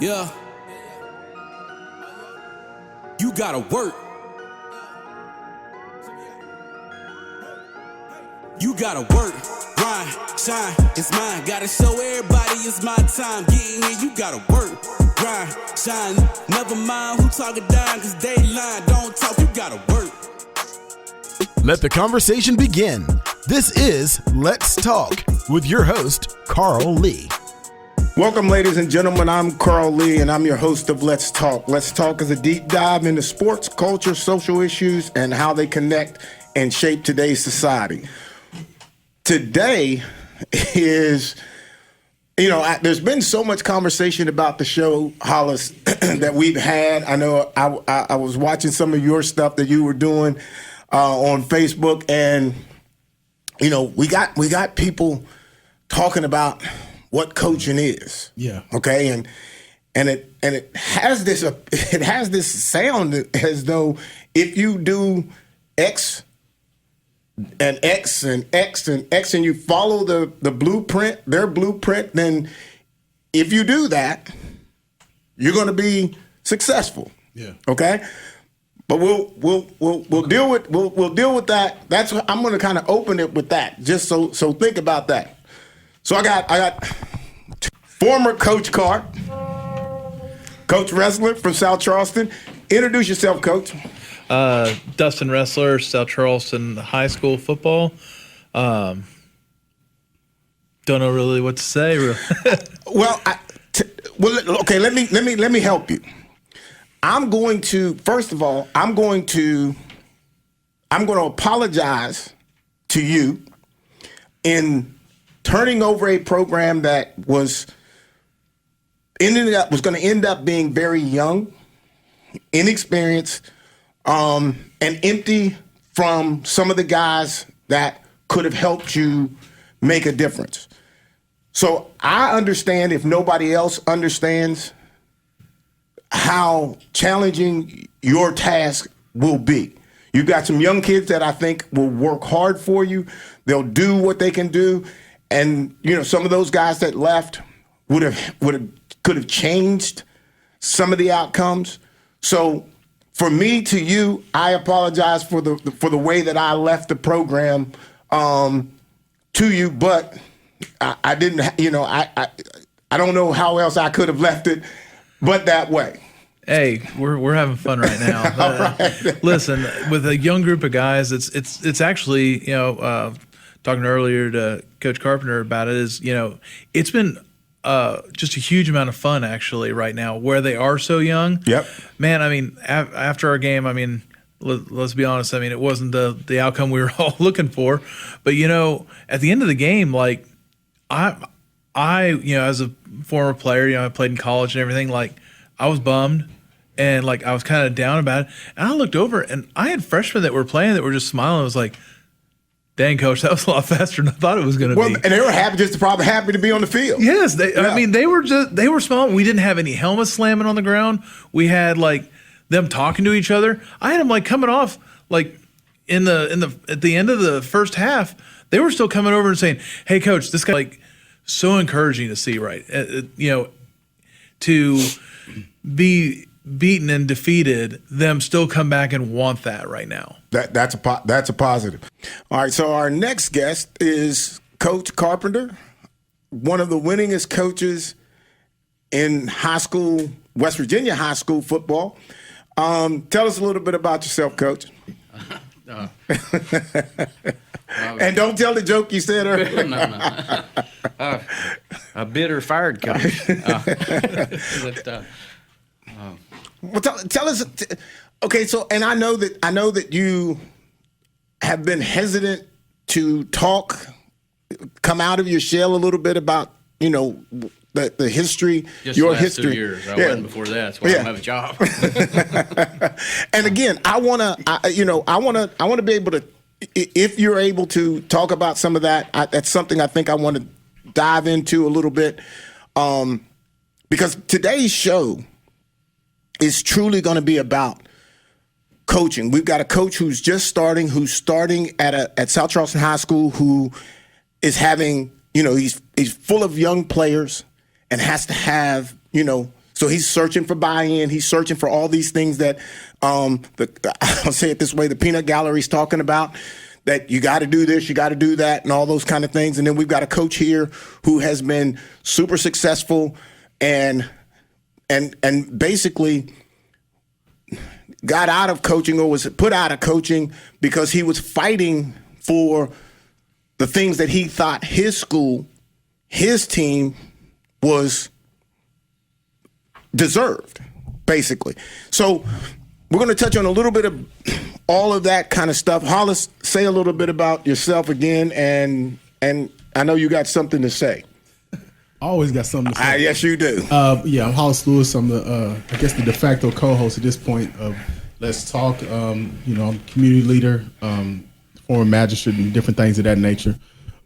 Yeah. You gotta work. You gotta work, grind, shine, it's mine. Gotta show everybody it's my time. Getting here, you gotta work, grind, shine. Never mind who talking down, cause they lying. Don't talk, you gotta work. Let the conversation begin. This is Let's Talk with your host, Carl Lee. Welcome, ladies and gentlemen. I'm Carl Lee, and I'm your host of Let's Talk. Let's Talk is a deep dive into sports, culture, social issues, and how they connect and shape today's society. Today is, there's been so much conversation about the show, Hollis, that we've had. I know I was watching some of your stuff that you were doing on Facebook, and, we got people talking about what coaching is. Yeah. Okay. And it has this sound as though if you do X and X and X and X and you follow the blueprint, their blueprint, then if you do that, you're going to be successful. Yeah. Okay. But we'll deal with that. That's what I'm going to kind of open it with that. Just so think about that. So I got former Coach Carp, Coach Resler from South Charleston. Introduce yourself, Coach. Dustin Resler, South Charleston High School football. Don't know really what to say. Really. Okay. Let me help you. I'm going to apologize to you in turning over a program that was going to end up being very young, inexperienced, and empty from some of the guys that could have helped you make a difference. So I understand if nobody else understands how challenging your task will be. You've got some young kids that I think will work hard for you. They'll do what they can do. And, some of those guys that left could have changed some of the outcomes. So for me to you, I apologize for the way that I left the program to you, but I didn't, I don't know how else I could have left it but that way. Hey, we're having fun right now. Right. Listen, with a young group of guys, it's actually, talking earlier to Coach Carpenter about it is, it's been just a huge amount of fun actually right now where they are so young. Yep. Man, I mean, after our game, I mean, let's be honest. I mean, it wasn't the outcome we were all looking for, but at the end of the game, like I as a former player, I played in college and everything. Like I was bummed and like I was kind of down about it. And I looked over and I had freshmen that were playing that were just smiling. I was like, dang, Coach, that was a lot faster than I thought it was going to be. And they were happy to be on the field. Yes, I mean, they were smiling. We didn't have any helmets slamming on the ground. We had like them talking to each other. I had them like coming off like at the end of the first half. They were still coming over and saying, "Hey, Coach, this guy," like so encouraging to see, right? To be beaten and defeated, them still come back and want that right now. That's a positive. All right, so our next guest is Coach Carpenter, one of the winningest coaches in high school, West Virginia high school football. Tell us a little bit about yourself, Coach. And don't tell the joke you said earlier. No. A bitter fired coach. Well, tell us. Okay, so and I know that you have been hesitant to come out of your shell a little bit about the history, Just your the last history. 2 years. I wasn't before that. That's why I don't have a job. And again, I wanna be able to, if you're able to talk about some of that. That's something I think I want to dive into a little bit, because today's show is truly going to be about coaching. We've got a coach who's starting at South Charleston High School, who is having, he's full of young players and has to have, So he's searching for buy-in. He's searching for all these things that I'll say it this way, the peanut gallery's talking about, that you got to do this, you got to do that, and all those kind of things. And then we've got a coach here who has been super successful and basically got out of coaching, or was put out of coaching because he was fighting for the things that he thought his school, his team was deserved, basically. So we're going to touch on a little bit of all of that kind of stuff. Hollis, say a little bit about yourself again, and I know you got something to say. I always got something to say. Yes, you do. Yeah, I'm Hollis Lewis. I'm the I guess the de facto co-host at this point of Let's Talk. I'm community leader, former magistrate, and different things of that nature.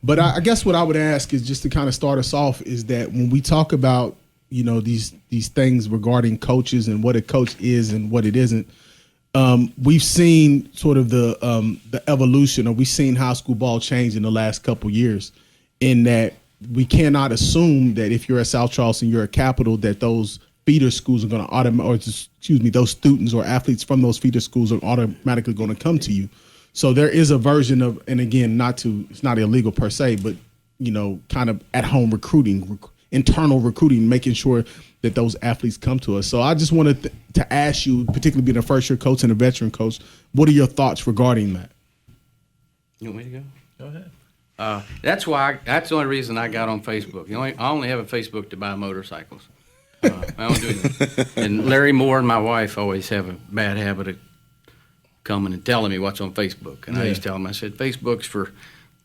But I guess what I would ask is, just to kind of start us off, is that when we talk about these things regarding coaches and what a coach is and what it isn't, we've seen sort of the evolution, or we've seen high school ball change in the last couple years, in that we cannot assume that if you're at South Charleston, you're a Capital, that those feeder schools are going to those students or athletes from those feeder schools are automatically going to come to you. So there is a version of, and again, it's not illegal per se, but kind of at home recruiting, internal recruiting, making sure that those athletes come to us. So I just wanted to ask you, particularly being a first year coach and a veteran coach, what are your thoughts regarding that? You want me to go? Go ahead. That's the only reason I got on Facebook. I only have a Facebook to buy motorcycles. I don't do that. And Larry Moore and my wife always have a bad habit of coming and telling me what's on Facebook. And I used to tell them, I said, Facebook's for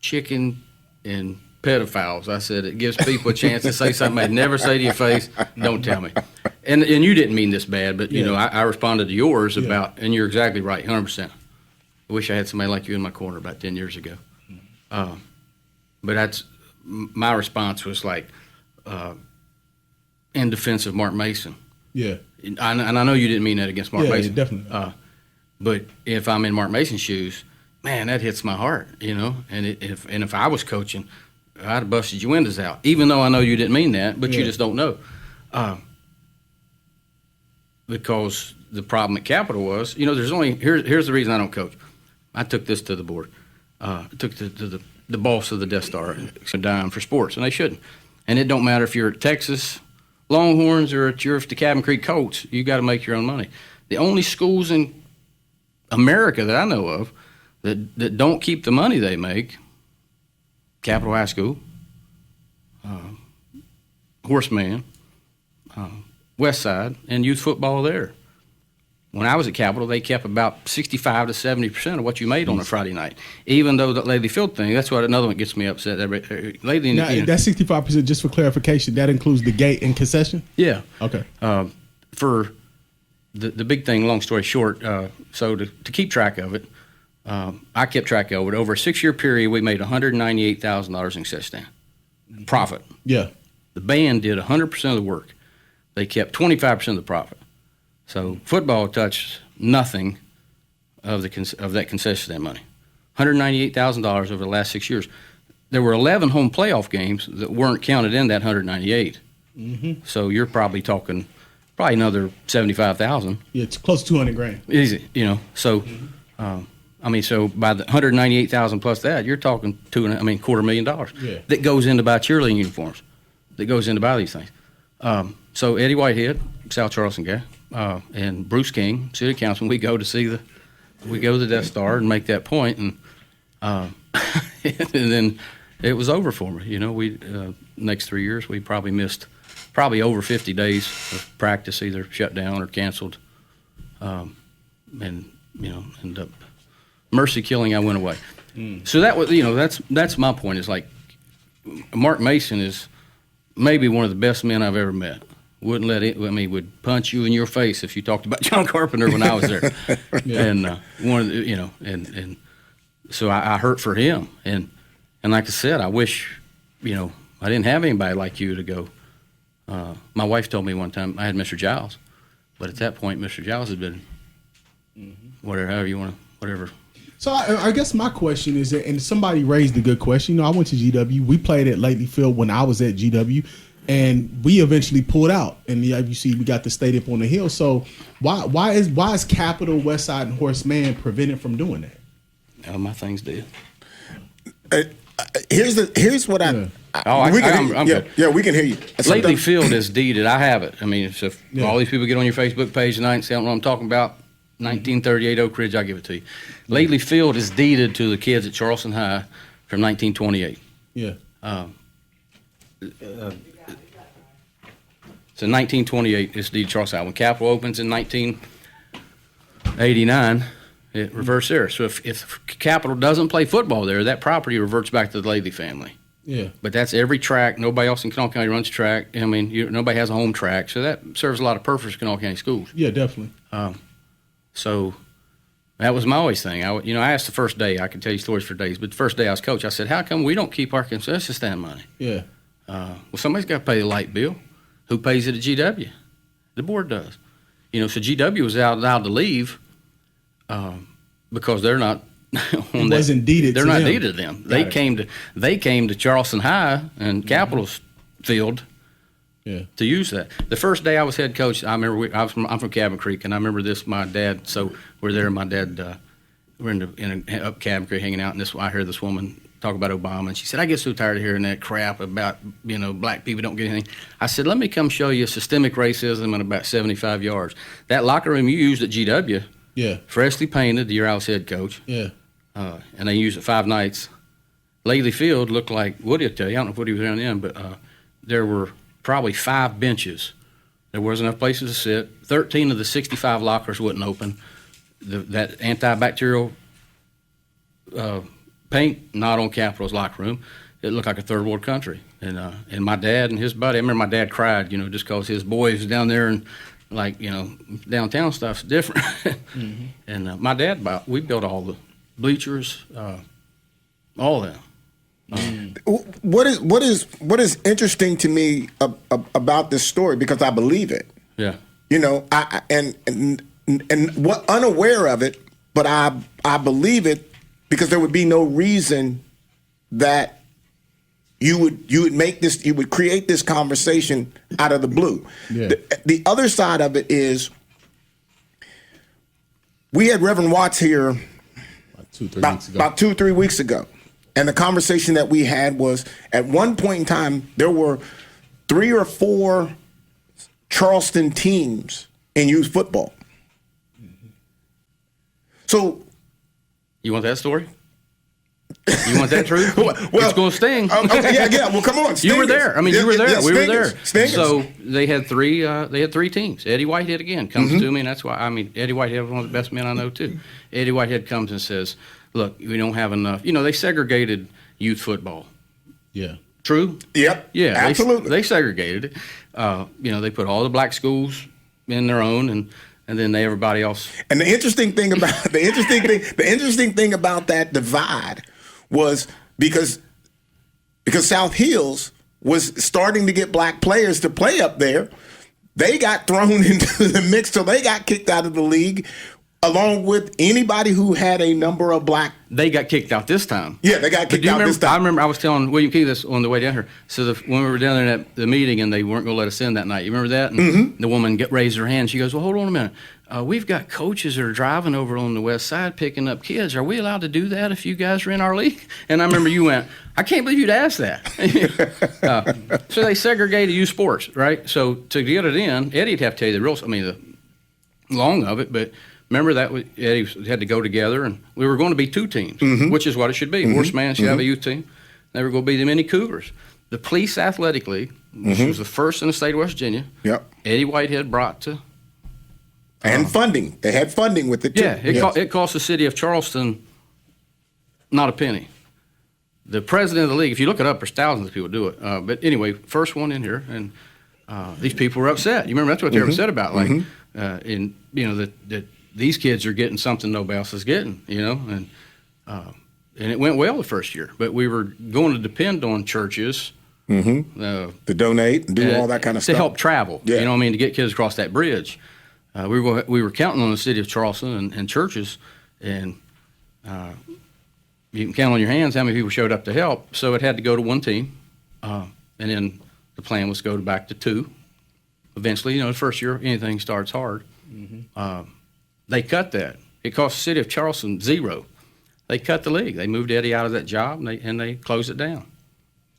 chicken and pedophiles. I said, it gives people a chance to say something I'd never say to your face. Don't tell me. And you didn't mean this bad, but I responded to yours about, and you're exactly right, 100%. I wish I had somebody like you in my corner about 10 years ago. But that's my response was like, in defense of Mark Mason. Yeah. And I know you didn't mean that against Mark Mason. Yeah, definitely. But if I'm in Mark Mason's shoes, man, that hits my heart, And if I was coaching, I'd have busted your windows out, even though I know you didn't mean that, but you just don't know. Because the problem at Capital was, there's only here's the reason I don't coach. I took this to the board. I took it to the boss of the Death Star, a dime for sports, and they shouldn't. And it don't matter if you're at Texas Longhorns or if you're at the Cabin Creek Colts, you got to make your own money. The only schools in America that I know of that don't keep the money they make, Capital High School, Horseman, West Side, and youth football there. When I was at Capital, they kept about 65 to 70% of what you made on a Friday night. Even though that Lately Field thing, that's what another one gets me upset. That 65%, just for clarification, that includes the gate and concession? Yeah. Okay. For the big thing, long story short, so to keep track of it, I kept track of it. Over a 6-year period, we made $198,000 in concession stand. Profit. Yeah. The band did 100% of the work. They kept 25% of the profit. So football touched nothing of that concession stand money. $198,000 over the last 6 years. There were 11 home playoff games that weren't counted in that 198. Mm-hmm. So you're probably talking another 75,000. Yeah, it's close to $200,000. Easy, So, so by the 198,000 plus that, you're talking $250,000 that goes into buy cheerleading uniforms, that goes into buy these things. So Eddie Whitehead, South Charleston guy, and Bruce King, City Councilman, we go to the Death Star and make that point, and and then it was over for me. We next 3 years we probably missed over 50 days of practice, either shut down or canceled, and end up mercy killing. I went away. So that was that's my point. Is like Mark Mason is maybe one of the best men I've ever met. Wouldn't let it. Would punch you in your face if you talked about John Carpenter when I was there. And one of the, and so I hurt for him. And like I said, I wish, I didn't have anybody like you to go. My wife told me one time I had Mr. Giles, but at that point, Mr. Giles had been whatever. So I guess my question is, and somebody raised a good question. I went to GW. We played at Lately Field when I was at GW. and we eventually pulled out. And you see, we got the stadium on the hill. So why is Capital, Westside, and Horace Mann prevented from doing that? Oh, my thing's dead. Here's what I. I'm good. Yeah, we can hear you. Lately Field is deeded. I have it. I mean, so if all these people get on your Facebook page tonight and say, I don't know what I'm talking about, 1938 Oak Ridge, I'll give it to you. Lately Field is deeded to the kids at Charleston High from 1928. Yeah. So 1928 is deeded to Charleston High. When Capital opens in 1989, it reverts there. So if Capital doesn't play football there, that property reverts back to the Lately family. Yeah. But that's every track. Nobody else in Kanawha County runs track. I mean, nobody has a home track. So that serves a lot of purpose for Kanawha County schools. Yeah, definitely. So that was my always thing. I asked the first day, I can tell you stories for days, but the first day I was coach, I said, how come we don't keep our concession stand money? Yeah. Well, somebody's got to pay the light bill. Who pays it at GW? The board does. So GW was allowed to leave because they're not on that. Wasn't deeded They're to not them. deeded to them. They came to Charleston High and Capital's field Yeah. to use that. The first day I was head coach, I remember I'm from Cabin Creek, and I remember this. My dad, so we're there. My dad, we're up Cabin Creek hanging out, and I hear this woman talk about Obama, and she said, "I get so tired of hearing that crap about black people don't get anything." I said, "Let me come show you systemic racism in about 75 yards. That locker room you used at GW, Yeah. freshly painted the year I was head coach, Yeah. and they used it 5 nights. Lately Field looked like Woody will tell you. I don't know if Woody was around then, but there were probably 5 benches. There wasn't enough places to sit. 13 of the 65 lockers wouldn't open. That antibacterial paint not on Capital's locker room. It looked like a third world country. And my dad and his buddy, I remember my dad cried, just because his boys down there and downtown stuff's different. Mm-hmm. And my dad, we built all the bleachers, all of them. What is interesting to me about this story, because I believe it. Yeah. And what unaware of it, but I believe it, because there would be no reason that you would create this conversation out of the blue. Yeah. The other side of it is, we had Reverend Watts here about 2 or 3 weeks ago. And the conversation that we had was, at one point in time, there were 3 or 4 Charleston teams in youth football. So, You want that story? You want that truth? Well, it's going to sting. Okay, yeah. Well, come on. You were there. I mean, you were there. We were there. Stingers. So they had 3 teams. Eddie Whitehead again comes to me, and that's why. Eddie Whitehead was one of the best men I know too. Eddie Whitehead comes and says, "Look, we don't have enough." They segregated youth football. Yeah. True. Yep. Yeah. Absolutely. They segregated it. They put all the black schools in their own, and then everybody else. And the interesting thing about that divide was because South Hills was starting to get black players to play up there, they got thrown into the mix, so they got kicked out of the league, along with anybody who had a number of black. They got kicked out this time. Yeah, they got kicked out this time. I remember I was telling William Key this on the way down here. So when we were down there at the meeting and they weren't going to let us in that night, you remember that? And the woman raised her hand. She goes, "Well, hold on a minute. We've got coaches that are driving over on the west side picking up kids. Are we allowed to do that if you guys are in our league?" And I remember you went, "I can't believe you'd ask that." So they segregated youth sports, right? So to get it in, Eddie'd have to tell you the long of it, but remember that Eddie had to go together, and we were going to be 2 teams, which is what it should be. Horace Mann should have a youth team. They were going to be the mini Cougars. The Police Athletic League, which was the first in the state of West Virginia, Yep. Eddie Whitehead brought to. And funding. They had funding with it, too. Yeah, it cost the city of Charleston not a penny. The president of the league, if you look it up, there's thousands of people do it. But anyway, first one in here, and these people were upset. You remember that's what they were upset about, that these kids are getting something nobody else is getting, and it went well the first year. But we were going to depend on churches to donate and do all that kind of stuff to help travel. Yeah. To get kids across that bridge. We were counting on the city of Charleston and churches, and you can count on your hands how many people showed up to help. So it had to go to one team, and then the plan was go back to 2. Eventually, the first year, anything starts hard. They cut that. It cost the city of Charleston $0. They cut the league. They moved Eddie out of that job, and they closed it down.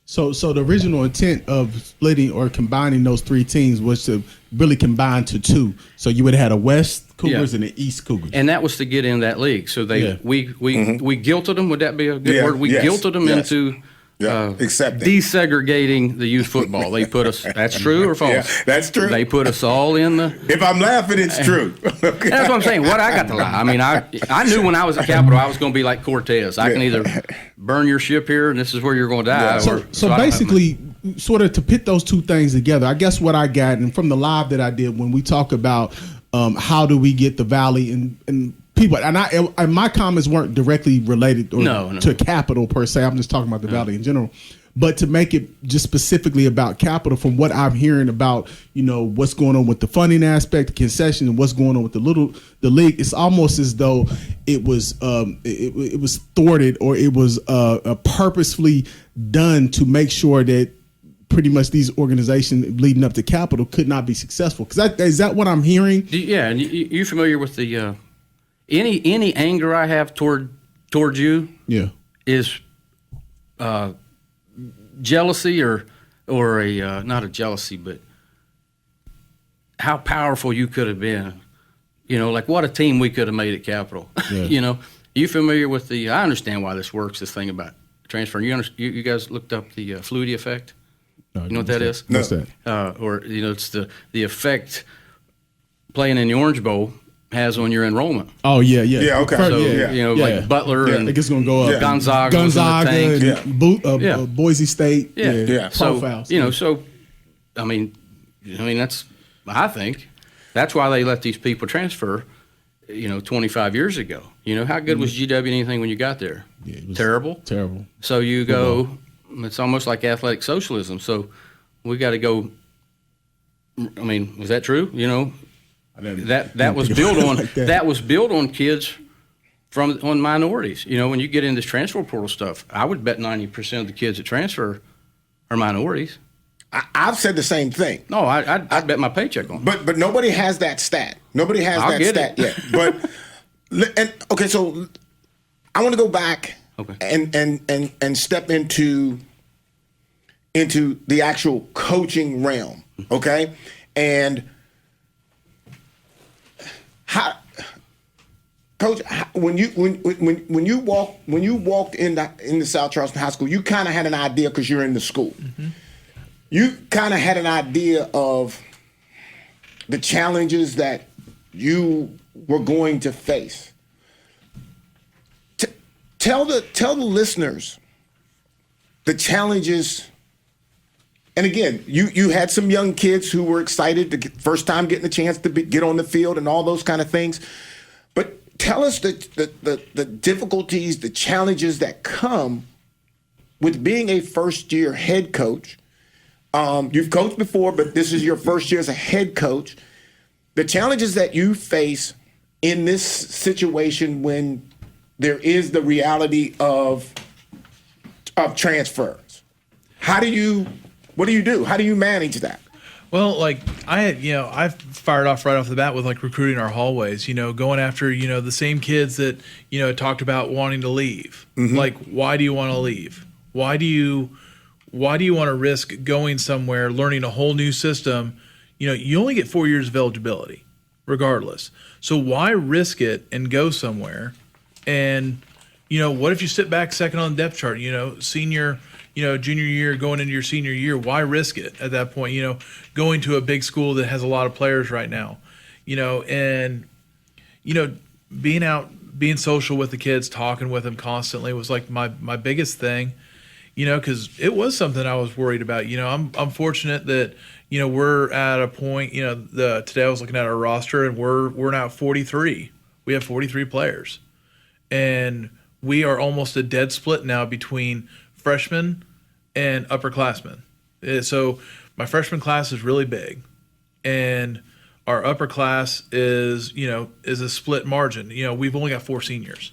So the original intent of splitting or combining those 3 teams was to really combine to 2. So you would have had a West Cougars and an East Cougars. And that was to get in that league. So we guilted them. Would that be a good word? We guilted them into desegregating the youth football. They put us. That's true or false? Yeah, that's true. They put us all in the. If I'm laughing, it's true. Okay. That's what I'm saying. What I got to lie. I mean, I knew when I was at Capitol, I was going to be like Cortez. I can either burn your ship here, and this is where you're going to die. So basically, sort of to pit those 2 things together, I guess what I got, and from the live that I did, when we talk about how do we get the Valley and people, and my comments weren't directly related to Capitol per se. I'm just talking about the Valley in general. But to make it just specifically about Capitol, from what I'm hearing about, what's going on with the funding aspect, the concession, and what's going on with the league, it's almost as though it was it was thwarted, or it was purposefully done to make sure that pretty much these organizations leading up to Capitol could not be successful. Because is that what I'm hearing? Yeah, and you familiar with the any anger I have towards you? Yeah, is jealousy or a not a jealousy, but how powerful you could have been. Like what a team we could have made at Capitol. Yeah. You familiar with the? I understand why this works. This thing about transfer. You guys looked up the Flutie effect. No, you know what that is? What's that? It's the effect playing in the Orange Bowl has on your enrollment. Oh yeah. Yeah, okay. So like Butler and it's going to go up. Gonzaga and Boise State. Yeah. So profiles. So I mean that's, I think that's why they let these people transfer. 25 years ago. How good was GW anything when you got there? Yeah, it was terrible. So you go. It's almost like athletic socialism. So we got to go. I mean, was that true? That was built on that was built on kids on minorities. When you get into this transfer portal stuff, I would bet 90% of the kids that transfer are minorities. I've said the same thing. No, I'd bet my paycheck on it. But nobody has that stat. Nobody has that stat yet. But so I want to go back and step into the actual coaching realm. Okay, and how, Coach, when you walked into South Charleston High School, you kind of had an idea because you're in the school. Mm-hmm. You kind of had an idea of the challenges that you were going to face. Tell the listeners the challenges. And again, you had some young kids who were excited to first time getting a chance to get on the field and all those kind of things. But tell us the difficulties, the challenges that come with being a first-year head coach. You've coached before, but this is your first year as a head coach. The challenges that you face in this situation when there is the reality of transfers. What do you do? How do you manage that? Well, I fired off right off the bat with recruiting our hallways, going after, the same kids that, talked about wanting to leave. Mm-hmm. Why do you want to leave? Why do you want to risk going somewhere, learning a whole new system? You only get 4 years of eligibility regardless. So why risk it and go somewhere? And, what if you sit back second on the depth chart, senior, junior year, going into your senior year, why risk it at that point? Going to a big school that has a lot of players right now, and, being social with the kids, talking with them constantly was my biggest thing, because it was something I was worried about. I'm fortunate that, we're at a point, today I was looking at our roster and we're now 43. We have 43 players, and we are almost a dead split now between freshmen and upperclassmen. So my freshman class is really big, and our upper class is a split margin. We've only got 4 seniors.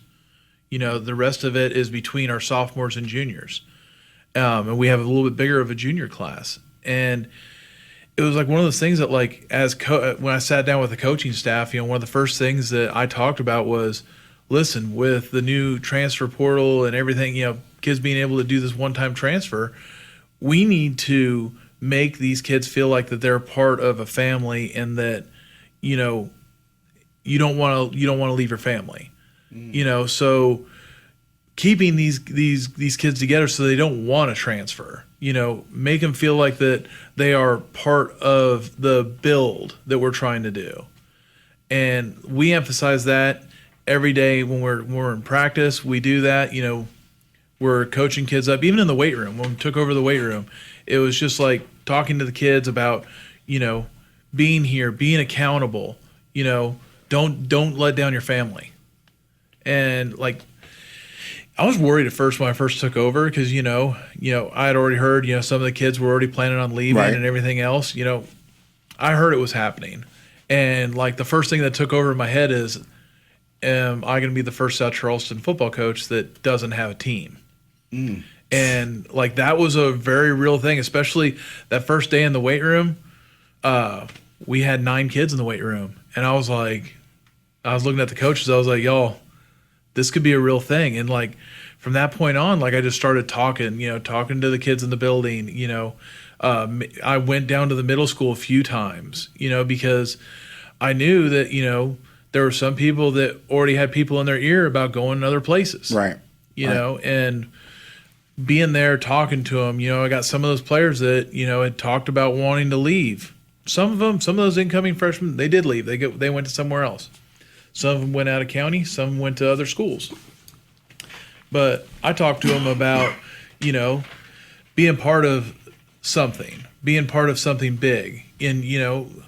The rest of it is between our sophomores and juniors. And we have a little bit bigger of a junior class. And it was like one of those things that, like, when I sat down with the coaching staff, one of the first things that I talked about was, listen, with the new transfer portal and everything, kids being able to do this one-time transfer, we need to make these kids feel like that they're part of a family, and that, you don't want to leave your family. So keeping these kids together so they don't want to transfer, make them feel like that they are part of the build that we're trying to do. And we emphasize that every day when we're in practice. We do that. We're coaching kids up, even in the weight room. When we took over the weight room, it was just like talking to the kids about, being here, being accountable, don't let down your family. And like, I was worried at first when I first took over, because, I had already heard, some of the kids were already planning on leaving, right, and everything else. I heard it was happening. And like, the first thing that took over in my head is, am I going to be the first South Charleston football coach that doesn't have a team? And like, that was a very real thing, especially that first day in the weight room. We had 9 kids in the weight room, and I was looking at the coaches. I was like, y'all, this could be a real thing. And like, from that point on, like, I just started talking to the kids in the building. I went down to the middle school a few times, because I knew that, there were some people that already had people in their ear about going other places. Right. And being there, talking to them, I got some of those players that, had talked about wanting to leave. Some of those incoming freshmen, they did leave. They went to somewhere else. Some of them went out of county. Some went to other schools. But I talked to them about, being part of something big. And,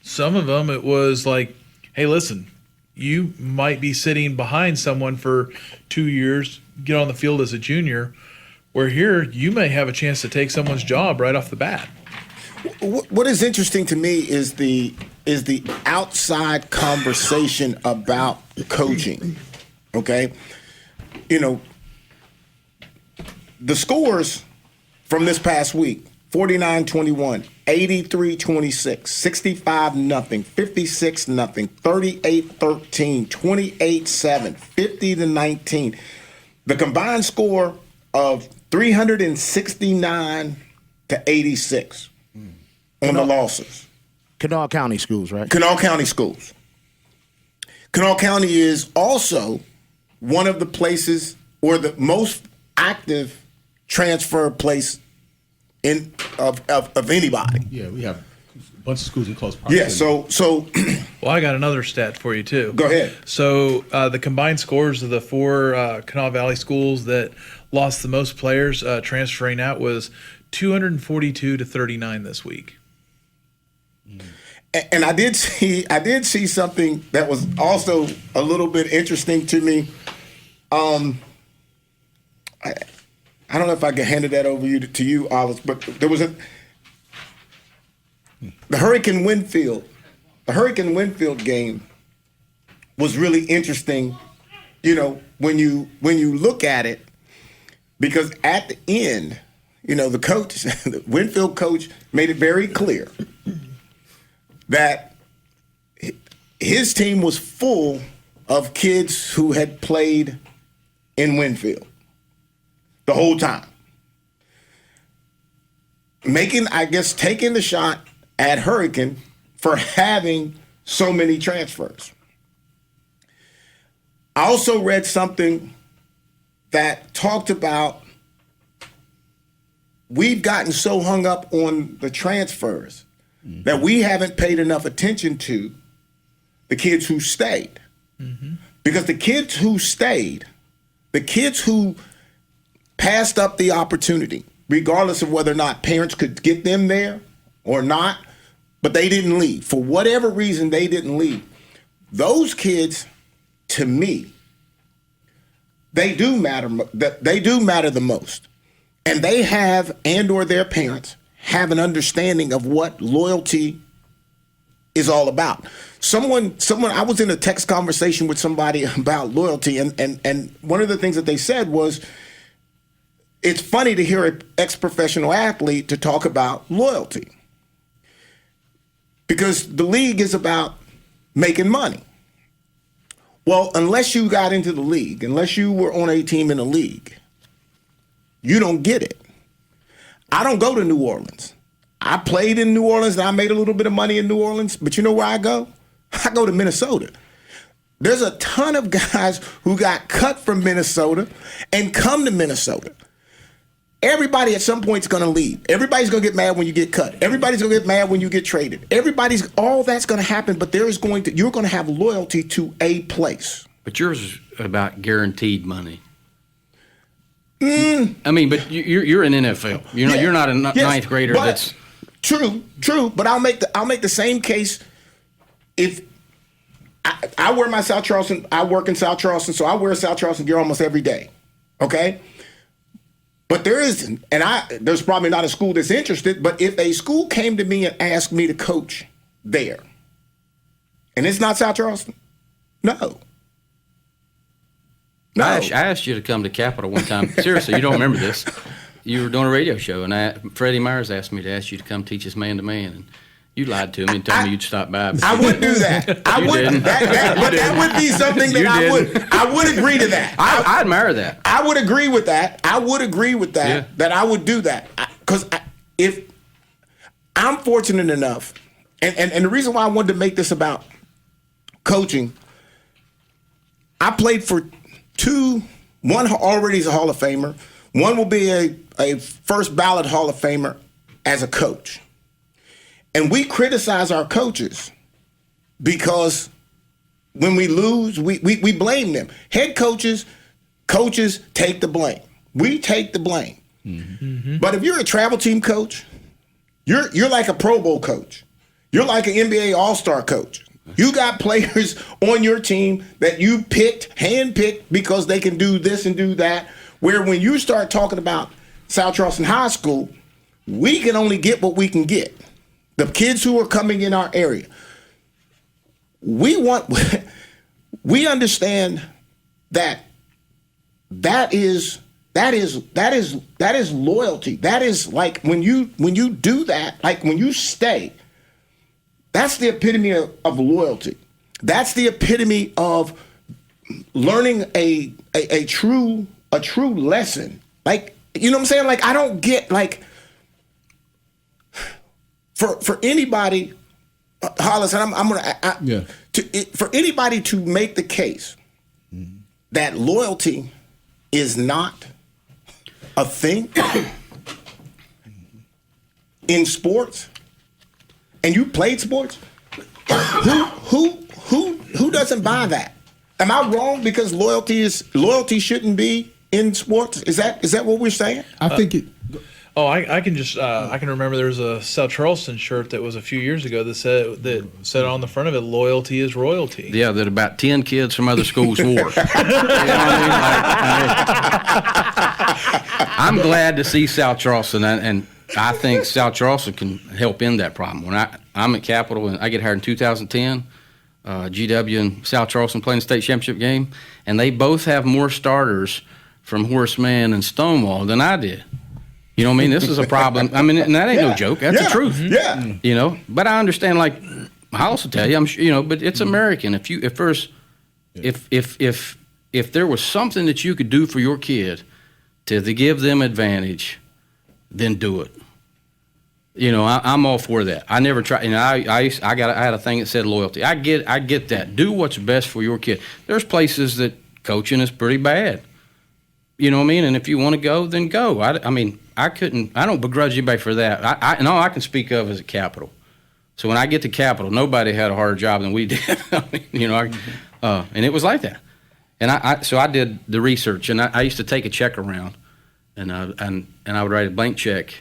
some of them, it was like, hey, listen, you might be sitting behind someone for 2 years, get on the field as a junior, where here you may have a chance to take someone's job right off the bat. What is interesting to me is the outside conversation about coaching. Okay, the scores from this past week: 49-21, 83-26, 65-0, 56-0, 38-13, 28-7, 50-19. The combined score of 369-86 on the losses. Kanawha County schools, right? Kanawha County schools. Kanawha County is also one of the places, or the most active transfer place of anybody. Yeah, we have a bunch of schools in close proximity. Yeah, so well, I got another stat for you too. Go ahead. So the combined scores of the 4 Kanawha Valley schools that lost the most players transferring out was 242-39 this week. And I did see something that was also a little bit interesting to me. I don't know if I can hand that over to you, Hollis, but there was the Hurricane Winfield game was really interesting, when you look at it, because at the end, the coach, the Winfield coach, made it very clear that his team was full of kids who had played in Winfield the whole time. Taking the shot at Hurricane for having so many transfers. I also read something that talked about we've gotten so hung up on the transfers that we haven't paid enough attention to the kids who stayed. Mm-hmm. Because the kids who stayed, the kids who passed up the opportunity, regardless of whether or not parents could get them there or not, but they didn't leave. For whatever reason, they didn't leave. Those kids, to me, they do matter the most. And they have, and or their parents, have an understanding of what loyalty is all about. Someone, I was in a text conversation with somebody about loyalty, and one of the things that they said was, it's funny to hear an ex-professional athlete to talk about loyalty, because the league is about making money. Well, unless you got into the league, unless you were on a team in the league, you don't get it. I don't go to New Orleans. I played in New Orleans and I made a little bit of money in New Orleans, but you know where I go? I go to Minnesota. There's a ton of guys who got cut from Minnesota and come to Minnesota. Everybody at some point is going to leave. Everybody's going to get mad when you get cut. Everybody's going to get mad when you get traded. All that's going to happen, but you're going to have loyalty to a place. But yours is about guaranteed money. I mean, but you're an NFL. You're not a ninth grader. That's true. But I'll make the same case. If I wear my South Charleston, I work in South Charleston, so I wear South Charleston gear almost every day. Okay. But there's probably not a school that's interested, but if a school came to me and asked me to coach there, and it's not South Charleston, no. I asked you to come to Capitol one time. Seriously, you don't remember this. You were doing a radio show, and Freddie Myers asked me to ask you to come teach us man-to-man, and you lied to me and told me you'd stop by. I wouldn't do that. I wouldn't. That would be something that I would agree to that. I admire that. I would agree with that. Yeah. That I would do that. Because if I'm fortunate enough, and the reason why I wanted to make this about coaching, I played for two. One already is a Hall of Famer. One will be a first ballot Hall of Famer as a coach. And we criticize our coaches because when we lose, we blame them. Head coaches take the blame. We take the blame. Mm-hmm. But if you're a travel team coach, you're like a Pro Bowl coach. You're like an NBA All-Star coach. You got players on your team that you handpicked because they can do this and do that. Where when you start talking about South Charleston High School, we can only get what we can get. The kids who are coming in our area, we understand that is loyalty. That is like when you do that, like when you stay, that's the epitome of loyalty. That's the epitome of learning a true lesson. Like, you know what I'm saying? Like, I don't get, like, for anybody, Hollis, and I'm gonna for anybody to make the case that loyalty is not a thing in sports, and you played sports, who doesn't buy that? Am I wrong because loyalty shouldn't be in sports? Is that what we're saying? I think it. I can just I can remember there was a South Charleston shirt that was a few years ago that said on the front of it, "Loyalty is royalty." Yeah, that about 10 kids from other schools wore. You know what I mean? I'm glad to see South Charleston, and I think South Charleston can help end that problem. When I'm at Capitol and I get hired in 2010, GW and South Charleston playing the state championship game, and they both have more starters from Horace Mann and Stonewall than I did. You know what I mean? This is a problem. I mean, and that ain't no joke. That's the truth. Yeah. You know, but I understand. Like Hollis will tell you, I'm sure. You know, but it's American. If there was something that you could do for your kid to give them advantage, then do it. You know, I'm all for that. I never try. You know, I had a thing that said loyalty. I get that. Do what's best for your kid. There's places that coaching is pretty bad. You know what I mean? And if you want to go, then go. I mean, I don't begrudge anybody for that. And all I can speak of is at Capitol. So when I get to Capitol, nobody had a harder job than we did. I mean, you know, and it was like that. And so I did the research, and I used to take a check around, and I would write a blank check,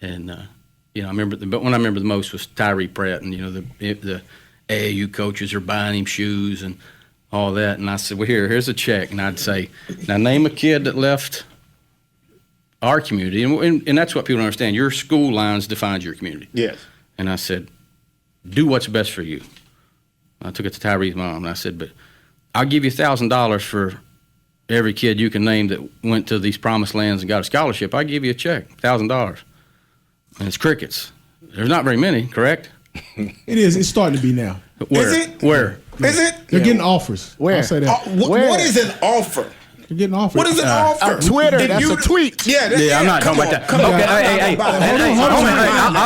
and you know, but one I remember the most was Tyree Pratt, and you know the AAU coaches are buying him shoes and all that, and I said, well, here's a check, and I'd say, now name a kid that left our community, and that's what people don't understand. Your school lines defines your community. Yes. And I said, do what's best for you. I took it to Tyree's mom, and I said, but I'll give you $1,000 for every kid you can name that went to these promised lands and got a scholarship, I give you a check, $1,000. And it's crickets. There's not very many, correct? It is. It's starting to be now. Where? Is it? Where? Is it? They're getting offers. Where? I'll say that. What is an offer? They're getting offers. What is an offer? Twitter. Did That's you- a tweet. Yeah, I'm not talking about that.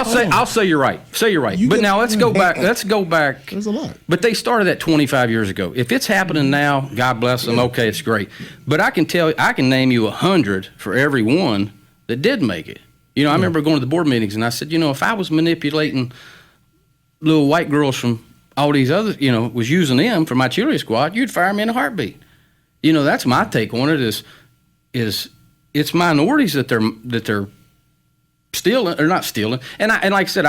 Okay, I'll say you're right. Say you're right. You But get- now let's go back. Let's go back. There's a lot. But they started that 25 years ago. If it's happening now, God bless them. Okay, it's great. But I can name you 100 for every one that did make it. You know, I remember going to the board meetings and I said, you know, if I was manipulating little white girls from all these others, you know, was using them for my cheerleading squad, you'd fire me in a heartbeat. You know, that's my take on it. Is it's minorities that they're stealing or not stealing, and like I said,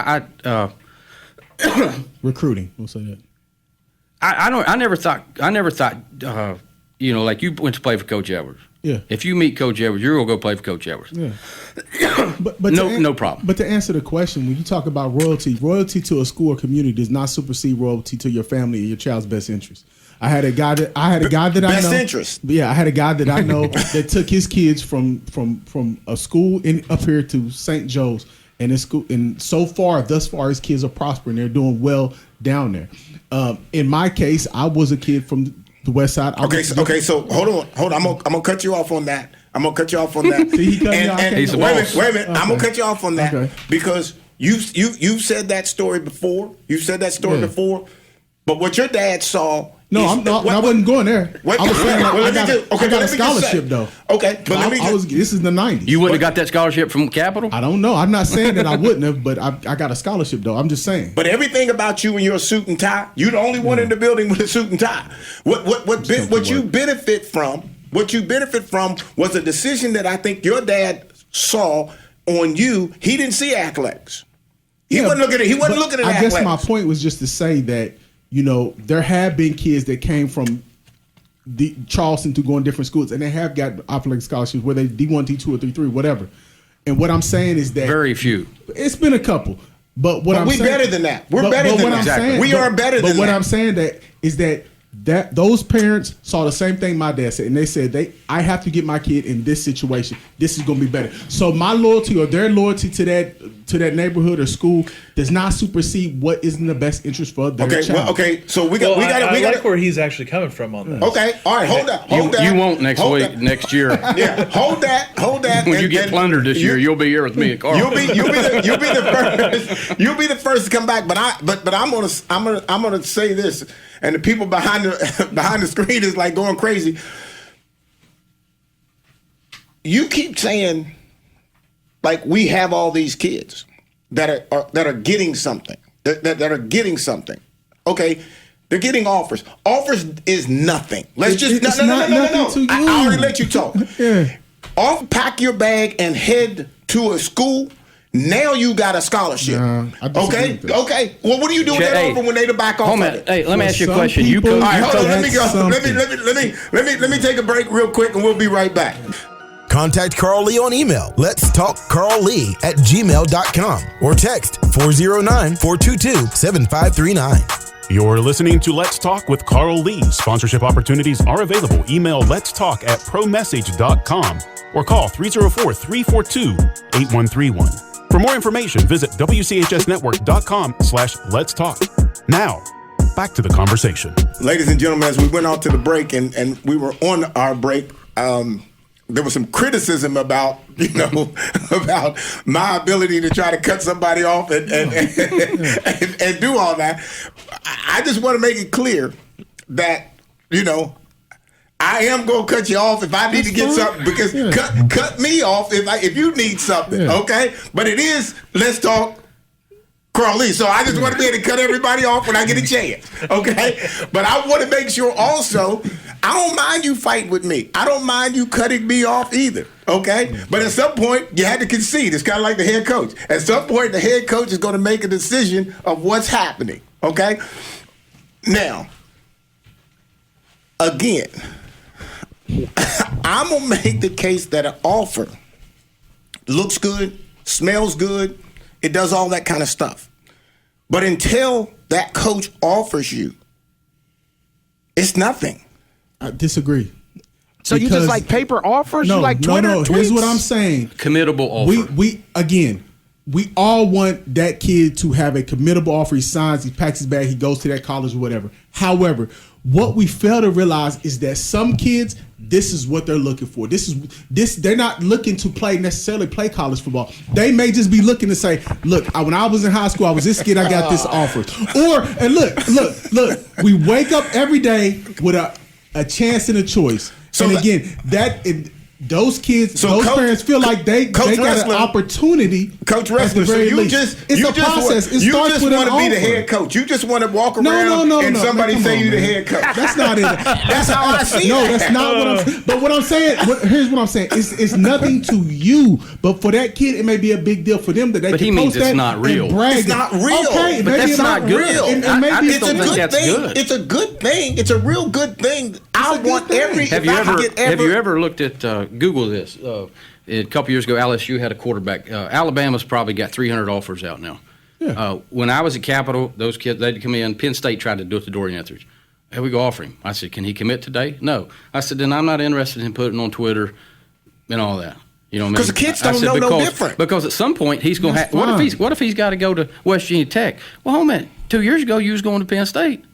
Recruiting. We'll say that. I never thought you know, like you went to play for Coach Edwards. Yeah. If you meet Coach Edwards, you're gonna go play for Coach Edwards. Yeah. But No problem. But to answer the question, when you talk about royalty to a school or community does not supersede royalty to your family and your child's best interest. I had a guy that I know. Best interest. Yeah, I had a guy that I know that took his kids from a school up here to St. Joe's, and his school, and thus far, his kids are prospering. They're doing well down there. In my case, I was a kid from the West Side. So hold on. I'm gonna cut you off on that. See, he cut me off. He's a Wait a boss. minute. Okay. I'm gonna cut you off on that because you've said that story before. Before. But what your dad saw. No, I wasn't going there. I was saying I got a let me scholarship though. Okay, but this is the 90s. You wouldn't have got that scholarship from Capital? I don't know. I'm not saying that I wouldn't have, but I got a scholarship though. I'm just saying. But everything about you and your suit and tie, you're the only one in the building with a suit and tie. What you benefit from was a decision that I think your dad saw on you. He didn't see athletics. He wasn't looking at athletics. I guess my point was just to say that, you know, there have been kids that came from Charleston to go in different schools, and they have got athletic scholarships, whether they D1, D2, or D3, whatever. And what I'm saying is that Very few. It's been a couple, but we're better than that. We're better than that. Exactly. We are better than that. But what I'm saying is that those parents saw the same thing my dad said, and they said I have to get my kid in this situation. This is going to be better. So my loyalty or their loyalty to that neighborhood or school does not supersede what is in the best interest for their child. So we got like where he's actually coming from on that. Okay, all right, hold that. You won't next year. Yeah, hold that. When you get plundered this year, you'll be here with me and Carl. You'll be the first. You'll be the first to come back. But I'm gonna say this, and the people behind the screen is like going crazy. You keep saying, like, we have all these kids that are getting something, that are getting something. Okay, they're getting offers. Offers is nothing. Let's just no. I already let you talk. Yeah. Pack your bag and head to a school. Now you got a scholarship. Okay. Well, what do you do with that offer when they back off of it? Hey, let me ask you a some question. people- You All right, hold on. Let me go. Something. Let me take a break real quick, and we'll be right back. Contact Carl Lee on email. Let's talk carllee@gmail.com or text 409-422-7539. You're listening to Let's Talk with Carl Lee. Sponsorship opportunities are available. Email letstalk@promessage.com or call 304-342-8131. For more information, visit WCHSnetwork.com/Let's Talk. Now, back to the conversation. Ladies and gentlemen, as we went out to the break and we were on our break, there was some criticism about my ability to try to cut somebody off and do all that. I just want to make it clear that, I am going to cut you off if I need to get something, because cut me off if you need something, okay? But it is Let's Talk Carl Lee. So I just want to be able to cut everybody off when I get a chance, okay? But I want to make sure also, I don't mind you fighting with me. I don't mind you cutting me off either, okay? But at some point, you had to concede. It's kind of like the head coach. At some point, the head coach is going to make a decision of what's happening, okay? Now, again, I'm going to make the case that an offer looks good, smells good, it does all that kind of stuff. But until that coach offers you, it's nothing. I disagree. So you just like paper offers? No, you like Twitter no. tweets? Here's what I'm saying. Committable offer. We all want that kid to have a committable offer. He signs, he packs his bag, he goes to that college or whatever. However, what we fail to realize is that some kids, this is what they're looking for. They're not looking to necessarily play college football. They may just be looking to say, look, when I was in high school, I was this kid, I got this offer. And look, we wake up every day with a chance and a choice. So and again, those kids, those parents feel like they got an opportunity. Coach Resler, so you just want to be the head coach. You just want to walk around and somebody say you the head coach. That's not it. That's how I see it. No, that's not what I'm saying. But what I'm saying, here's what I'm saying. It's nothing to you, but for that kid, it may be a big deal for them that they can post that it's not real. and brag. It's not real. Okay, but that's not real. It's a good thing. It's a good thing. It's a real good thing. Have you ever looked at Google this? A couple years ago, LSU had a quarterback. Alabama's probably got 300 offers out now. Yeah. When I was at Capitol, those kids, they'd come in. Penn State tried to do it to Dorian Etheridge. Here we go, offer him. I said, can he commit today? No. I said, then I'm not interested in putting on Twitter and all that. You know what I mean? Because the kids don't know no different. Because at some point he's going to have. What if he's got to go to West Virginia Tech? Well, hold on a minute. 2 years ago you was going to Penn State.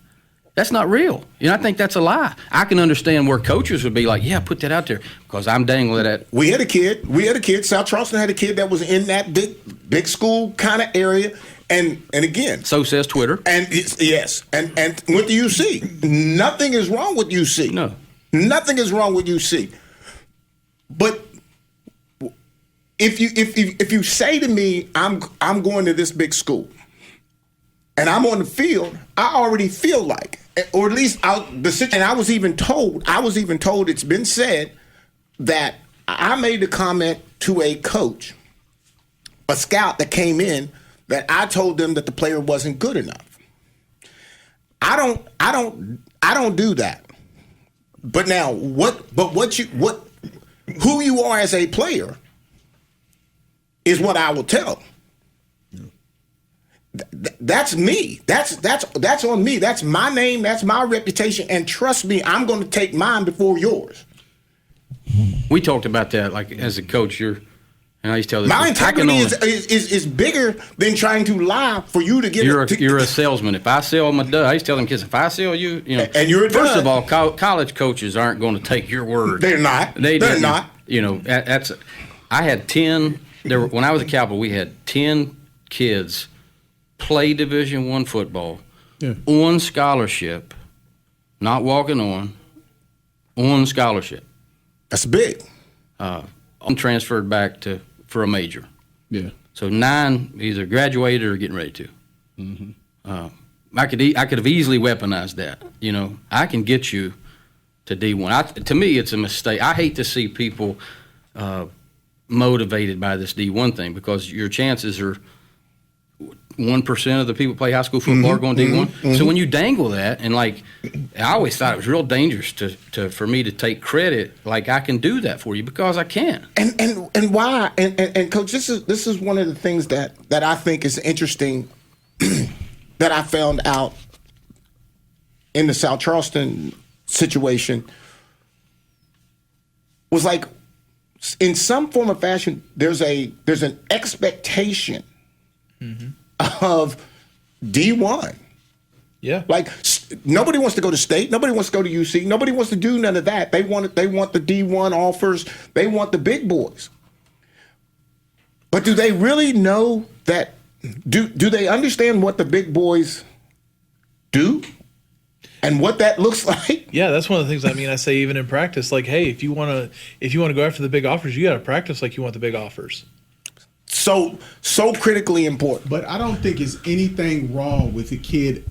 That's not real. I think that's a lie. I can understand where coaches would be like, yeah, put that out there because I'm dangling at. We had a kid. South Charleston had a kid that was in that big school kind of area, and again. So says Twitter. And yes, and with the UC, nothing is wrong with UC. No, nothing is wrong with UC. But if you say to me, I'm going to this big school, and I'm on the field, I already feel like. Or at least and I was even told, it's been said that I made a comment to a coach, a scout that came in, that I told them that the player wasn't good enough. I don't do that. But now who you are as a player is what I will tell. That's me. That's on me. That's my name. That's my reputation. And trust me, I'm going to take mine before yours. We talked about that, like as a coach, and I used to tell this. My integrity is bigger than trying to lie for you to get. You're a salesman. If I sell my dud, I used to tell them kids, if I sell you, and you're a first dud. of all, college coaches aren't going to take your word. They're not. They're not. I had 10. When I was at Capitol, we had 10 kids play Division I football on scholarship, not walking on scholarship. That's big. I'm transferred back for a major. Yeah. So 9 either graduated or getting ready to. Mm-hmm. I could have easily weaponized that. I can get you to D1. To me, it's a mistake. I hate to see people motivated by this D1 thing because your chances are 1% of the people play high school football are going D1. Mm-hmm. So when you dangle that, and I always thought it was real dangerous for me to take credit, like I can do that for you because I can. And why? And Coach, this is one of the things that I think is interesting that I found out in the South Charleston situation was like in some form or fashion there's an expectation. Mm-hmm. Of D1. Yeah. Like nobody wants to go to state. Nobody wants to go to UC. Nobody wants to do none of that. They want the D1 offers. They want the big boys. But do they really know that? Do they understand what the big boys do? And what that looks like? Yeah, that's one of the things I say even in practice, like, hey, if you want to go after the big offers, you got to practice like you want the big offers. So critically important. But I don't think it's anything wrong with a kid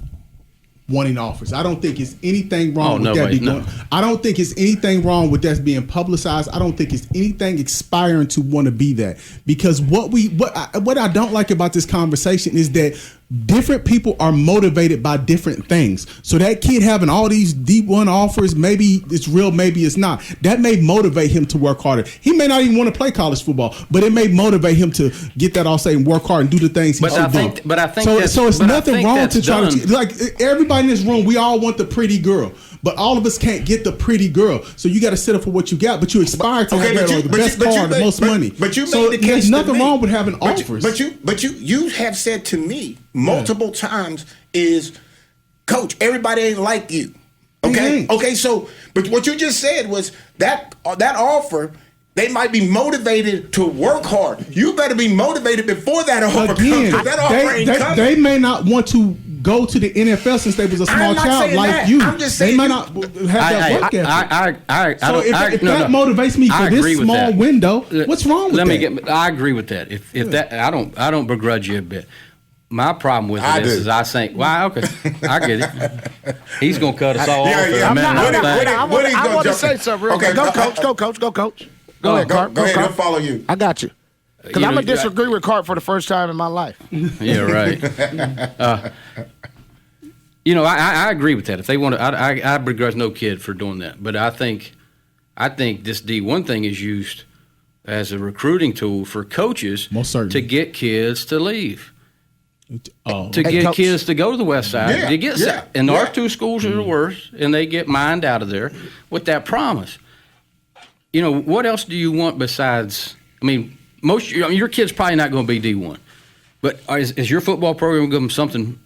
wanting offers. I don't think it's anything wrong with that going. I don't think it's anything wrong with that being publicized. I don't think it's anything inspiring to want to be that. Because what I don't like about this conversation is that different people are motivated by different things. So that kid having all these D1 offers, maybe it's real, maybe it's not. That may motivate him to work harder. He may not even want to play college football, but it may motivate him to get that all and work hard and do the things he should do. But I think so it's nothing wrong to try to, like everybody in this room, we all want the pretty girl. But all of us can't get the pretty girl, so you got to settle for what you got. But you aspire to have that, or the best car, the most money. But you so made the case. There's nothing to me. wrong with having offers. But you have said to me multiple times is, Coach, everybody ain't like you. Okay. So, but what you just said was that offer. They might be motivated to work hard. You better be motivated before that offer Again, comes. That offer ain't coming. They may not want to go to the NFL since they was a small child like that. you. I'm just they saying might not have that work ethic. So if that motivates me for this small window, what's wrong with that? I agree with that. If that, I don't begrudge you a bit. My problem with it is I think, wow, okay, I get it. He's gonna cut us all off. I want to say something. Okay, go, Coach. Go, Coach. Go ahead, Carp. Go ahead. I'll follow you. I got you. Because I'm going to disagree with Carp for the first time in my life. Yeah, right. I agree with that. If they want to, I begrudge no kid for doing that. But I think this D1 thing is used as a recruiting tool for coaches to get kids to leave. To get kids to go to the West Side. And our two schools are the worst, and they get mined out of there with that promise. What else do you want besides? Your kid's probably not going to be D1, but is your football program going to give them something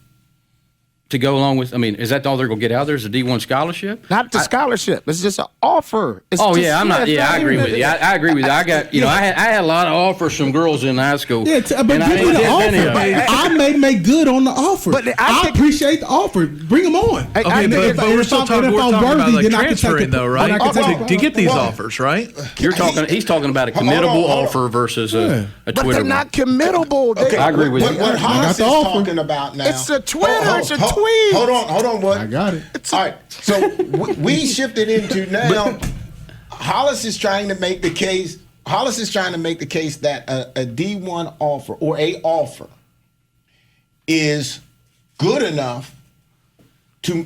to go along with? Is that all they're going to get out there? Is a D1 scholarship? Not the scholarship. It's just an offer. I agree with you. I agree with you. I got, I had a lot of offers from girls in high school. Yeah, but give me the offer. I may make good on the offer. But I appreciate the offer. Bring them on. Okay, but we're still talking about like transferring though, right? To get these offers, right? He's talking about a committable offer versus a Twitter. But they're not committable. I agree with you. What Hollis is talking about now. It's a Twitter. It's a tweet. Hold on. What? I got it. All right. So we shifted into now. Hollis is trying to make the case. That a D1 offer or a offer is good enough to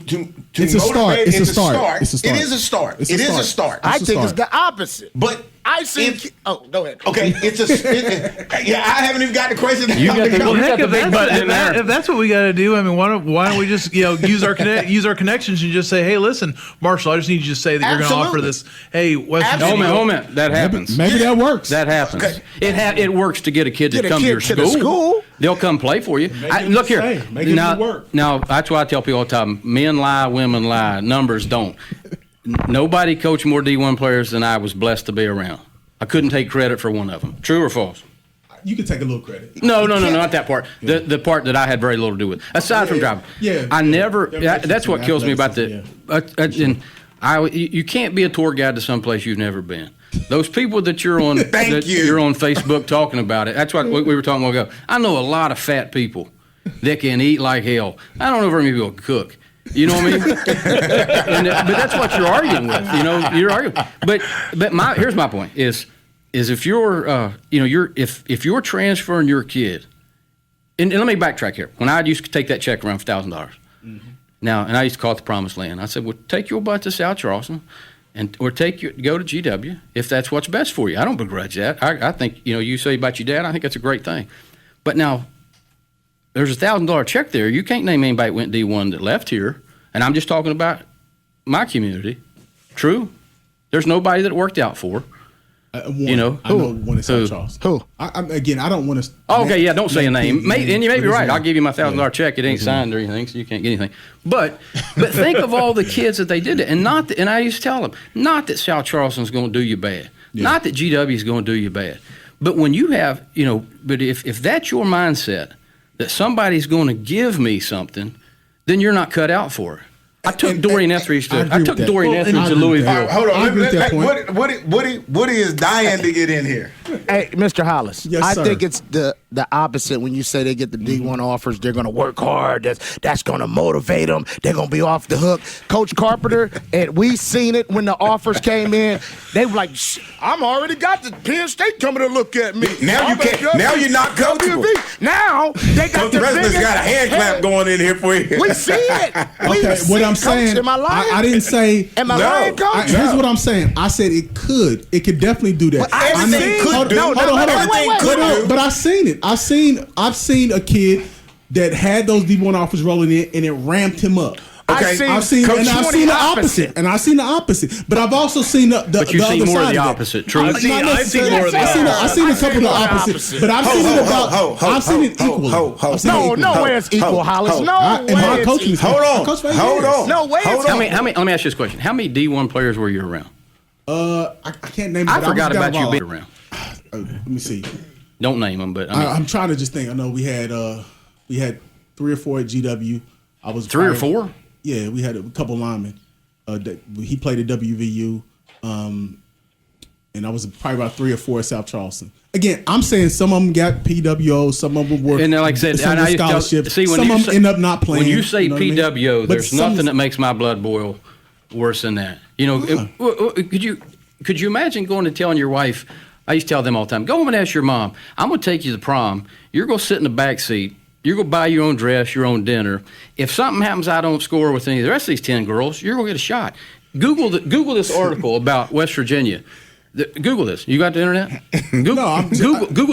it's a start. motivate. It's a start. start. It is a start. It is a start. I think it's the opposite. But I see. Go ahead. Okay, I haven't even got the question. You got the big button in there. If that's what we got to do, why don't we just use our connections and just say, hey, listen, Marshall, I just need you to say that you're going to offer this. Hey, Western. Hold on, that happens. Maybe that works. That happens. Okay. It works to get a kid to come to your school. They'll come play for you. Look here. Now that's why I tell people all the time: men lie, women lie, numbers don't. Nobody coached more D1 players than I was blessed to be around. I couldn't take credit for one of them. True or false? You can take a little credit. No, not that part. Yeah. The part that I had very little to do with. Aside from driving. Yeah. I never. That's what kills me about the. You can't be a tour guide to some place you've never been. Those people that you're on, you're on Facebook talking about it. That's what we were talking about ago. I know a lot of fat people that can eat like hell. I don't know very many people can cook. You know what I mean? But that's what you're arguing with. You're arguing. But here's my point: is if you're if you're transferring your kid, and let me backtrack here. When I used to take that check around for $1,000, now, and I used to call it the promised land. I said, well, take your butt to South Charleston, or go to GW if that's what's best for you. I don't begrudge that. I think you say about your dad. I think that's a great thing. But now, there's a $1,000 check there. You can't name anybody that went D1 that left here. And I'm just talking about my community. True. There's nobody that it worked out for. I know one in South Charleston. Who? I don't want to. Okay, yeah, don't say a name. And you may be right. I'll give you my $1,000 check. It ain't signed or anything, so you can't get anything. But think of all the kids that they did it. And I used to tell them, not that South Charleston's going to do you bad. Yeah. Not that GW is going to do you bad. But when you have, but if that's your mindset, that somebody's going to give me something, then you're not cut out for it. I took Dorian Etheridge to Louisville. Hold on. Woody is dying to get in here. Hey, Mr. Hollis. Yes, sir. I think it's the opposite when you say they get the D1 offers. They're going to work hard. That's going to motivate them. They're going to be off the hook. Coach Carpenter, and we seen it when the offers came in. They were like, I'm already got the Penn State coming to look at me. Now you can't. Now you're not coachable. Now they got the Resler's got a hand clap going in here for you. We see it. Okay, what I'm saying, am I lying? I didn't say. Am I lying, Coach? Here's what I'm saying. I said it could. It could definitely do that. Everything could do. Hold on. But I've seen it. I've seen a kid that had those D1 offers rolling in, and it ramped him up. I've seen the opposite. And I've seen the opposite. But I've also seen the But you've other seen more of side the of it. opposite. True. I've seen more of the opposite. I've seen a couple of the opposite. But I've seen it about. I've seen it equally. No way it's equal, Hollis. No way. My coaching. Hold on. No way. Let me ask you this question. How many D1 players were you around? I can't name. I forgot about you being around. Let me see. Don't name them, but I'm trying to just think. I know we had 3 or 4 at GW. I was 3 or 4. Yeah, we had a couple linemen. He played at WVU, and I was probably about 3 or 4 at South Charleston. Again, I'm saying some of them got PWO, some of them were and like I said, some of them scholarships. Some of them end up not playing. When you say you know PWO, I mean? there's nothing that makes my blood boil worse than that. You know, could you imagine going and telling your wife? I used to tell them all the time, go home and ask your mom. I'm going to take you to the prom. You're going to sit in the back seat. You're going to buy your own dress, your own dinner. If something happens, I don't score with any of the rest of these 10 girls, you're going to get a shot. Google this article about West Virginia. Google this. You got the internet? Google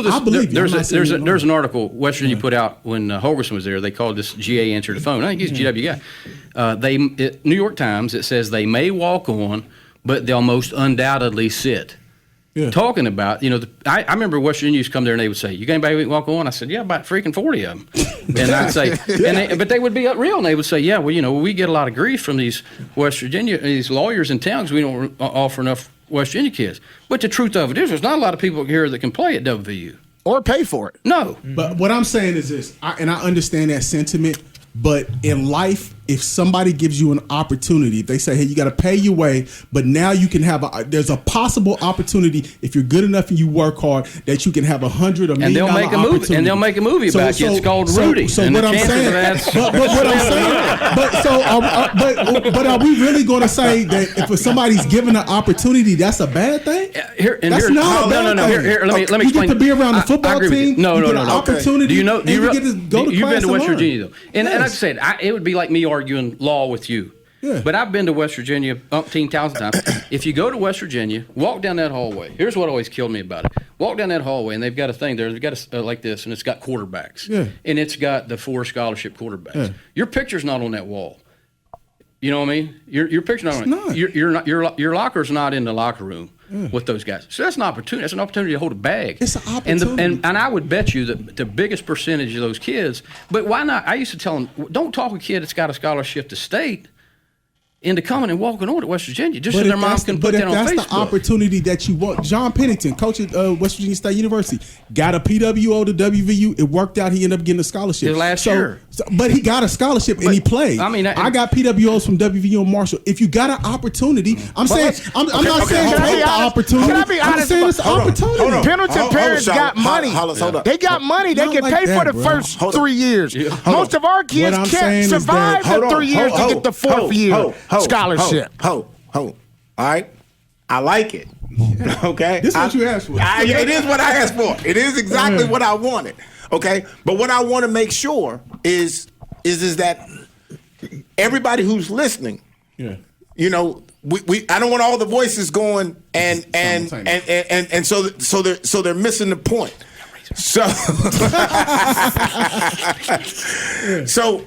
this. I believe you. There's an article West Virginia put out when Holgerson was there. They called this GA answer the phone. I think he's a GW guy. New York Times, it says they may walk on, but they'll most undoubtedly sit. Yeah. Talking about, I remember West Virginia used to come there and they would say, you got anybody who can walk on? I said, yeah, about freaking 40 of them. And I'd say, but they would be real and they would say, yeah, well, we get a lot of grief from these West Virginia, these lawyers in town because we don't offer enough West Virginia kids. But the truth of it is there's not a lot of people here that can play at WVU. Or pay for it. No. But what I'm saying is this, and I understand that sentiment, but in life, if somebody gives you an opportunity, if they say, hey, you got to pay your way, but now you can have there's a possible opportunity if you're good enough and you work hard that you can have $100 or $1 million and they'll make a movie about you. It's called Rudy. So what I'm saying, but are we really going to say that if somebody's given an opportunity, that's a bad thing? That's not a bad thing. Here, let me explain. You get to be around the football team. No. Opportunity. You've been to West learn. Virginia though, and like I said, it would be like me arguing law with you. Yeah. But I've been to West Virginia umpteen thousand times. If you go to West Virginia, walk down that hallway. Here's what always killed me about it. Walk down that hallway, and they've got a thing there. They've got like this, and it's got quarterbacks. Yeah. And it's got the 4 scholarship quarterbacks. Yeah. Your picture's not on that wall. You know what I mean? Your picture's not on it. You're not, your locker's not in the locker room with those guys. So that's an opportunity. That's an opportunity to hold a bag. It's an opportunity. And I would bet you that the biggest percentage of those kids, but why not? I used to tell them, don't talk a kid that's got a scholarship to state into coming and walking on to West Virginia just so their mom can put that on Facebook. But if that's the opportunity that you want, John Pennington, coach at West Virginia State University, got a PWO to WVU. It worked out. He ended up getting a scholarship last year. But he got a scholarship and he played. I mean, I got PWOs from WVU and Marshall. If you got an opportunity, I'm not saying take the opportunity. Can I be honest? I'm saying it's an opportunity. Pendleton parents got money. They got money. They can pay for the first 3 years. Most of our kids can't survive the 3 years to get the 4th year scholarship. All right. I like it. Okay. This is what you asked for. It is what I asked for. It is exactly what I wanted. Okay. But what I want to make sure is that everybody who's listening, we I don't want all the voices going and so they're missing the point. So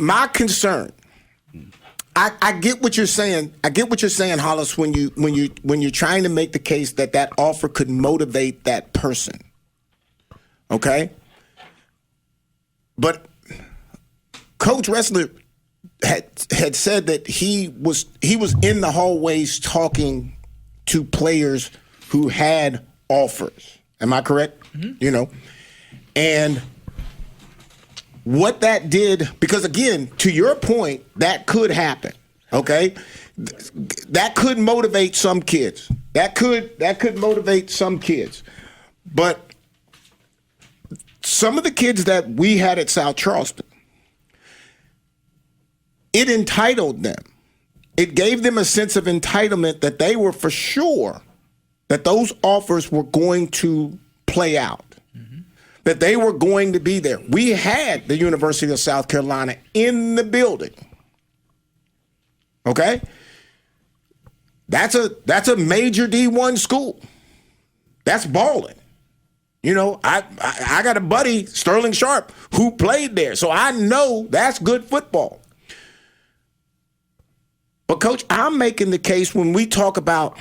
my concern, I get what you're saying. I get what you're saying, Hollis, when you're trying to make the case that offer could motivate that person. Okay? But Coach Resler had said that he was in the hallways talking to players who had offers. Am I correct? Mm-hmm. And what that did, because again, to your point, that could happen. Okay? That could motivate some kids. That could motivate some kids. But some of the kids that we had at South Charleston, it entitled them. It gave them a sense of entitlement that they were for sure that those offers were going to play out, that they were going to be there. We had the University of South Carolina in the building. Okay? That's a major D1 school. That's balling. You know, I got a buddy, Sterling Sharp, who played there. So I know that's good football. But, Coach, I'm making the case when we talk about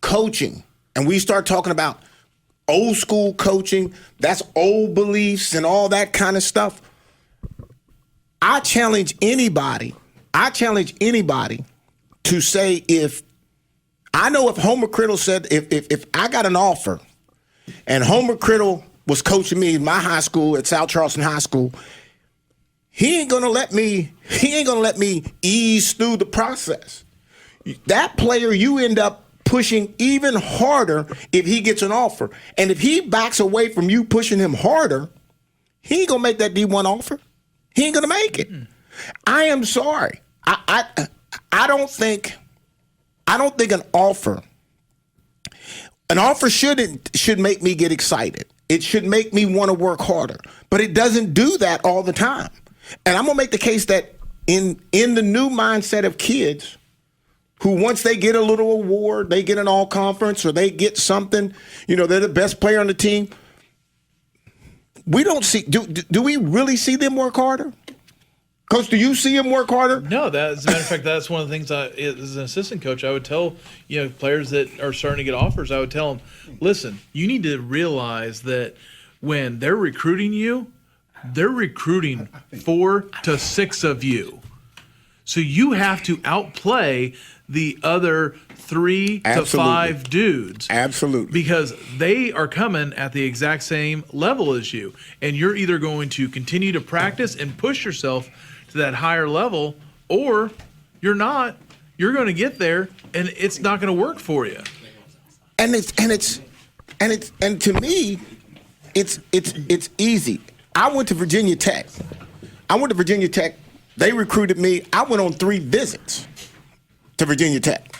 coaching and we start talking about old school coaching, that's old beliefs and all that kind of stuff. I challenge anybody to say if Homer Criddle said, if I got an offer and Homer Criddle was coaching me in my high school at South Charleston High School, he ain't gonna let me ease through the process. That player, you end up pushing even harder if he gets an offer. And if he backs away from you pushing him harder, he ain't gonna make that D1 offer. He ain't gonna make it. I am sorry. I don't think an offer should make me get excited. It should make me want to work harder. But it doesn't do that all the time. And I'm going to make the case that in the new mindset of kids who once they get a little award, they get an all-conference or they get something, you know, they're the best player on the team, we don't see – do we really see them work harder? Coach, do you see him work harder? No, as a matter of fact, that's one of the things as an assistant coach, I would tell players that are starting to get offers, I would tell them, listen, you need to realize that when they're recruiting you, they're recruiting 4 to 6 of you. So you have to outplay the other 3 to 5 dudes. Absolutely. Because they are coming at the exact same level as you. And you're either going to continue to practice and push yourself to that higher level, or you're not. You're going to get there and it's not going to work for you. And to me, it's easy. I went to Virginia Tech. They recruited me. I went on 3 visits to Virginia Tech.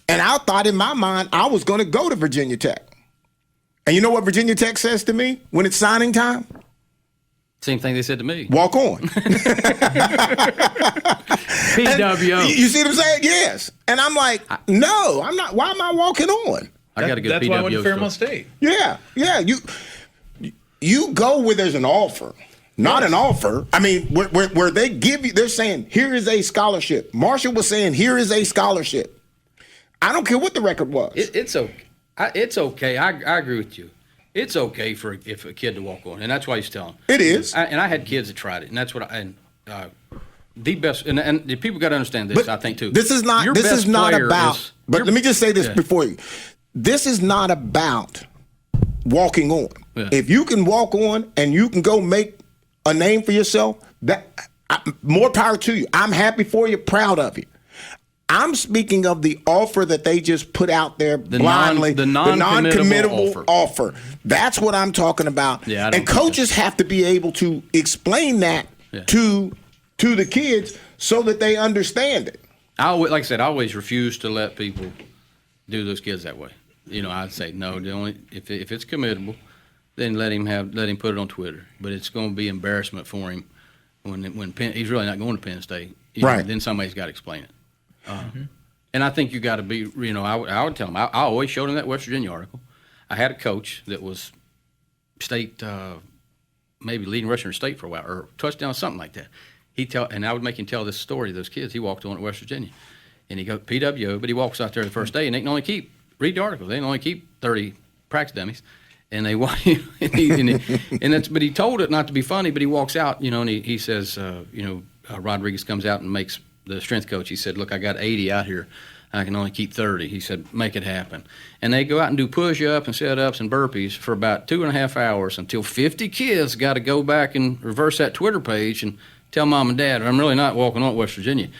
And I thought in my mind I was going to go to Virginia Tech. And you know what Virginia Tech says to me when it's signing time? Same thing they said to me. Walk on. PWO. You see what I'm saying? Yes. And I'm like, no, I'm not. Why am I walking on? I got a good That's PWO why I went to Fairmont story. State. Yeah. You go where there's an offer, not an offer. I mean, where they give you, they're saying, here is a scholarship. Marshall was saying, here is a scholarship. I don't care what the record was. It's okay. It's okay. I agree with you. It's okay if a kid to walk on, and that's why he's telling. It is. And I had kids that tried it, and that's what the best. And the people got to understand this. I think too. This is not. This is not about. But let me just say this before you. This is not about walking on. Yeah. If you can walk on and you can go make a name for yourself, more power to you. I'm happy for you, proud of you. I'm speaking of the offer that they just put out there blindly, the non-committable offer. That's what I'm talking about. Yeah, and coaches have to be able to explain that to the kids so that they understand it. Like I said, I always refuse to let people do those kids that way. You know, I'd say no. If it's committable, then let him put it on Twitter. But it's going to be embarrassment for him when he's really not going to Penn State. Right. Then somebody's got to explain it. And I think you got to be, I would tell them. I always showed them that West Virginia article. I had a coach that was state, maybe leading rusher in state for a while, or touchdown, something like that. And I would make him tell this story to those kids. He walked on at West Virginia, and he goes PWO, but he walks out there the first day, and they can only read the article. They can only keep 30 practice dummies, and but he told it not to be funny, but he walks out, and he says, Rodriguez comes out and makes the strength coach. He said, look, I got 80 out here. I can only keep 30. He said, make it happen. And they go out and do push-ups and sit-ups and burpees for about 2.5 hours until 50 kids got to go back and reverse that Twitter page and tell mom and dad, I'm really not walking on West Virginia.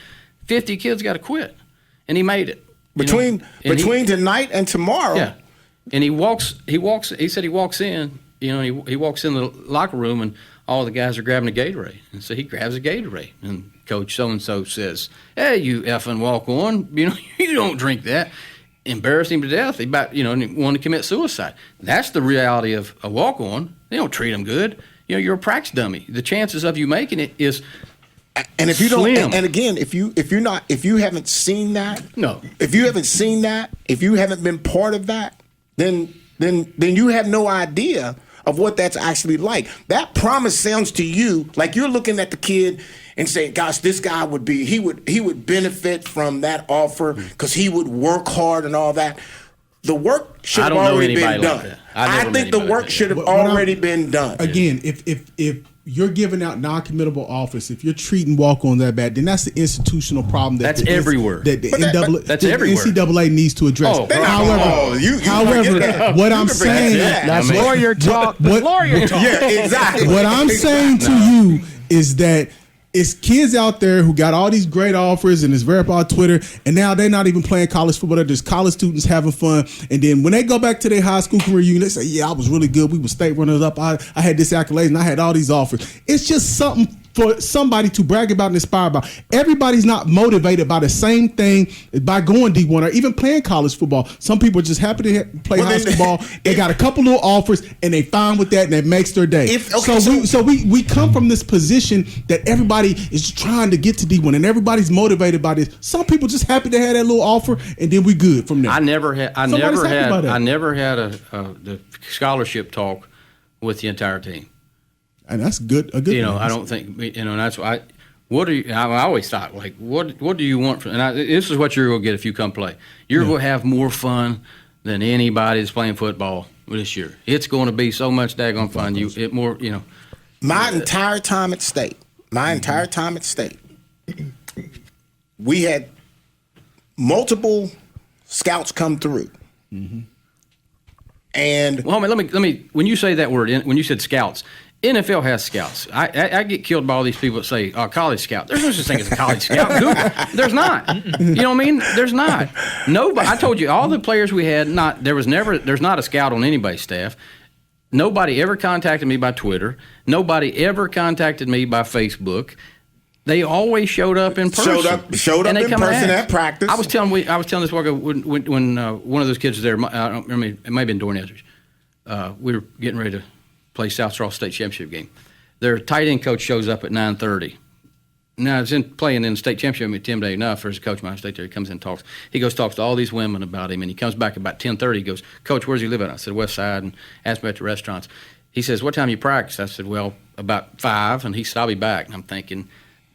50 kids got to quit. And he made it. Between tonight and tomorrow. Yeah. And he said he walks in, he walks in the locker room and all the guys are grabbing a Gatorade. And so he grabs a Gatorade. And Coach so-and-so says, hey, you effing walk on, you don't drink that. Embarrassed him to death. He wanted to commit suicide. That's the reality of a walk on. They don't treat him good. You're a practice dummy. The chances of you making it is and if you slim. don't, and again, if you haven't seen that, no. If you haven't seen that, if you haven't been part of that, then then you have no idea of what that's actually like. That promise sounds to you like you're looking at the kid and saying, gosh, this guy he would benefit from that offer because he would work hard and all that. The work should have already been done. I think the work should have already been done. Again, if you're giving out non-committable offers, if you're treating walk-on that bad, then that's the institutional problem that's everywhere. That's everywhere. NCAA needs to address. However, what I'm saying, that's lawyer talk. Lawyer talk. Yeah, exactly. What I'm saying to you is that it's kids out there who got all these great offers and it's verified on Twitter, and now they're not even playing college football. They're just college students having fun. And then when they go back to their high school career reunion, they say, yeah, I was really good. We were state runners up. I had this accolade and I had all these offers. It's just something for somebody to brag about and inspire about. Everybody's not motivated by the same thing by going D1 or even playing college football. Some people are just happy to play high school ball. They got a couple little offers and they fine with that and it makes their day. So we come from this position that everybody is trying to get to D1 and everybody's motivated by this. Some people just happy to have that little offer and then we good from there. I never had the scholarship talk with the entire team. And that's good. A good. I don't think. That's why. I always thought, like, what do you want from? And this is what you're going to get if you come play. You're going to have more fun than anybody that's playing football this year. It's going to be so much daggone fun. My entire time at state, we had multiple scouts come through. Mm-hmm. And let me. When you say that word, when you said scouts. NFL has scouts. I get killed by all these people that say, college scout. There's no such thing as a college scout. There's not. You know what I mean? There's not. Nobody. I told you, all the players we had, there's not a scout on anybody's staff. Nobody ever contacted me by Twitter. Nobody ever contacted me by Facebook. They always showed up in person. Showed up in person at practice. I was telling this walker when one of those kids was there. I mean, it might have been Dornezer's. We were getting ready to play South Charleston State Championship game. Their tight end coach shows up at 9:30. Now, I was playing in the state championship, intimidated enough. There's a coach of my state there. He comes in and talks. He talks to all these women about him, and he comes back about 10:30. He goes, Coach, where's he live at? I said, West Side, and asked me about the restaurants. He says, what time you practice? I said, well, about 5, and he said, I'll be back. And I'm thinking,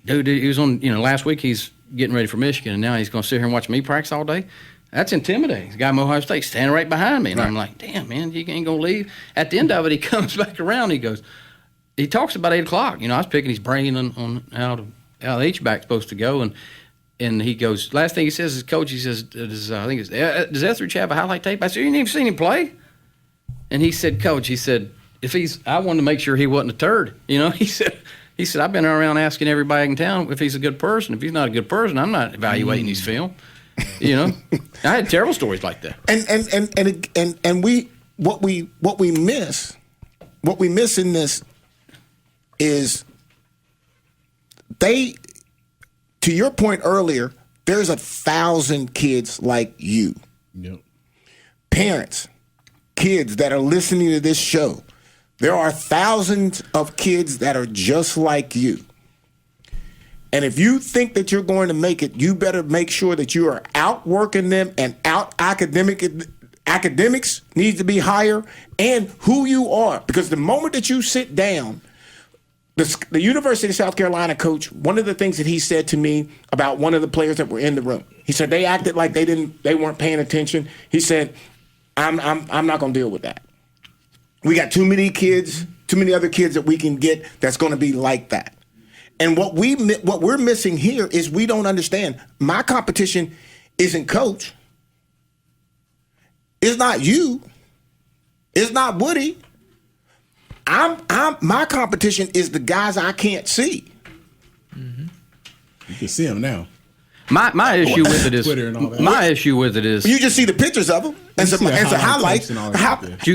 dude, he was on, last week he's getting ready for Michigan, and now he's going to sit here and watch me practice all day? That's intimidating. The guy from Ohio State standing right behind me. And I'm like, damn, man, you ain't going to leave. At the end of it, he comes back around. He talks about 8 o'clock. I was picking his brain on how the H-back's supposed to go. And he goes, last thing he says is, Coach, he says, does Etheridge have a highlight tape? I said, you ain't even seen him play? And he said, Coach, I wanted to make sure he wasn't a turd. He said, I've been around asking everybody in town if he's a good person. If he's not a good person, I'm not evaluating his film. I had terrible stories like that. And what we miss in this is to your point earlier, there's 1,000 kids like you. Yep. Parents, kids that are listening to this show, there are thousands of kids that are just like you. And if you think that you're going to make it, you better make sure that you are outworking them and academics needs to be higher and who you are. Because the moment that you sit down, the University of South Carolina coach, one of the things that he said to me about one of the players that were in the room, he said they acted like they weren't paying attention. He said, I'm not going to deal with that. We got too many other kids that we can get that's going to be like that. And what we're missing here is we don't understand. My competition isn't Coach. It's not you. It's not Woody. My competition is the guys I can't see. Mm-hmm. You can see them now. My issue with it is Twitter and all that. My issue with it is you just see the pictures of them and some highlights. You can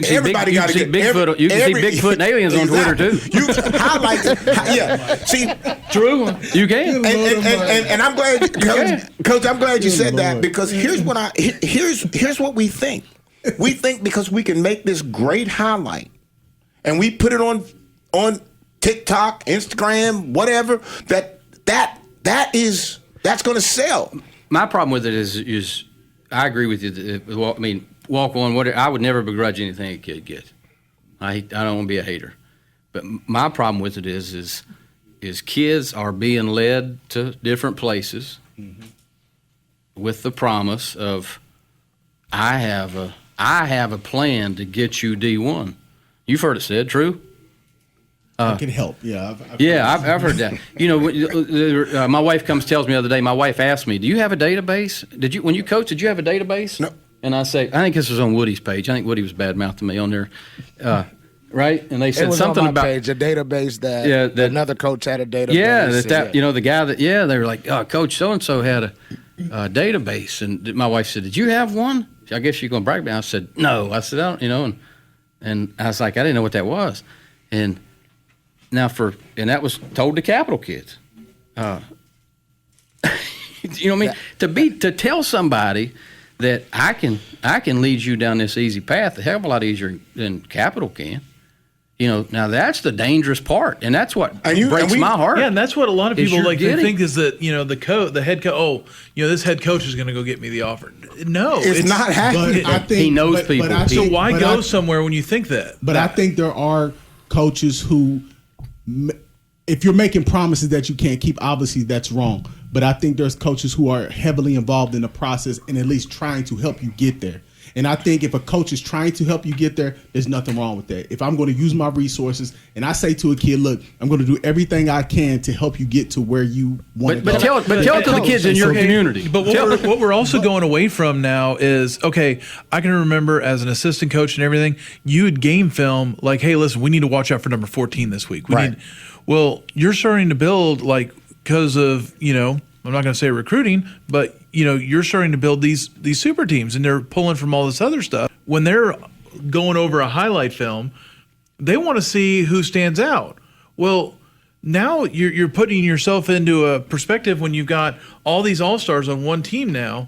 see Bigfoot. You can see Bigfoot and aliens on Twitter too. You highlights. Yeah. See, true. You can. And I'm glad, Coach. I'm glad you said that because here's what we think. We think because we can make this great highlight and we put it on TikTok, Instagram, whatever. That's going to sell. My problem with it is I agree with you. walk on what I would never begrudge anything a kid gets. I don't want to be a hater, but my problem with it is kids are being led to different places with the promise of I have a plan to get you D1. You've heard it said, true? I can help. Yeah, I've heard that. You know, my wife tells me the other day. My wife asked me, "Do you have a database? When you coach, did you have a database?" No. And I say, I think this was on Woody's page. I think Woody was bad mouthing me on there, right? And they said it was something on my about page, a database that another coach had a database. Yeah, you know, the guy that they were like, Coach so and so had a database, and my wife said, "Did you have one?" I guess you're gonna brag me. I said, "No." I said, "I don't," you know, and I was like, I didn't know what that was, and. Now that was told to Capital kids. You know what I mean? To tell somebody that I can lead you down this easy path a hell of a lot easier than Capital can. You know, now that's the dangerous part, and that's what breaks my heart. Yeah, and that's what a lot of people they think is that, you know, the head coach. Oh, you know, this head coach is going to go get me the offer. No, it's not happening. I think he knows people. So why go somewhere when you think that? But I think there are coaches who, if you're making promises that you can't keep, obviously that's wrong. But I think there's coaches who are heavily involved in the process and at least trying to help you get there. And I think if a coach is trying to help you get there, there's nothing wrong with that. If I'm going to use my resources and I say to a kid, look, I'm going to do everything I can to help you get to where you want to go. Tell it to the kids in your community. But what we're also going away from now is, okay, I can remember as an assistant coach and everything, you would game film like, hey, listen, we need to watch out for number 14 this week. Well, you're starting to build, like, because of, you know, I'm not going to say recruiting, but, you know, you're starting to build these super teams, and they're pulling from all this other stuff. When they're going over a highlight film, they want to see who stands out. Well, now you're putting yourself into a perspective when you've got all these all-stars on one team now.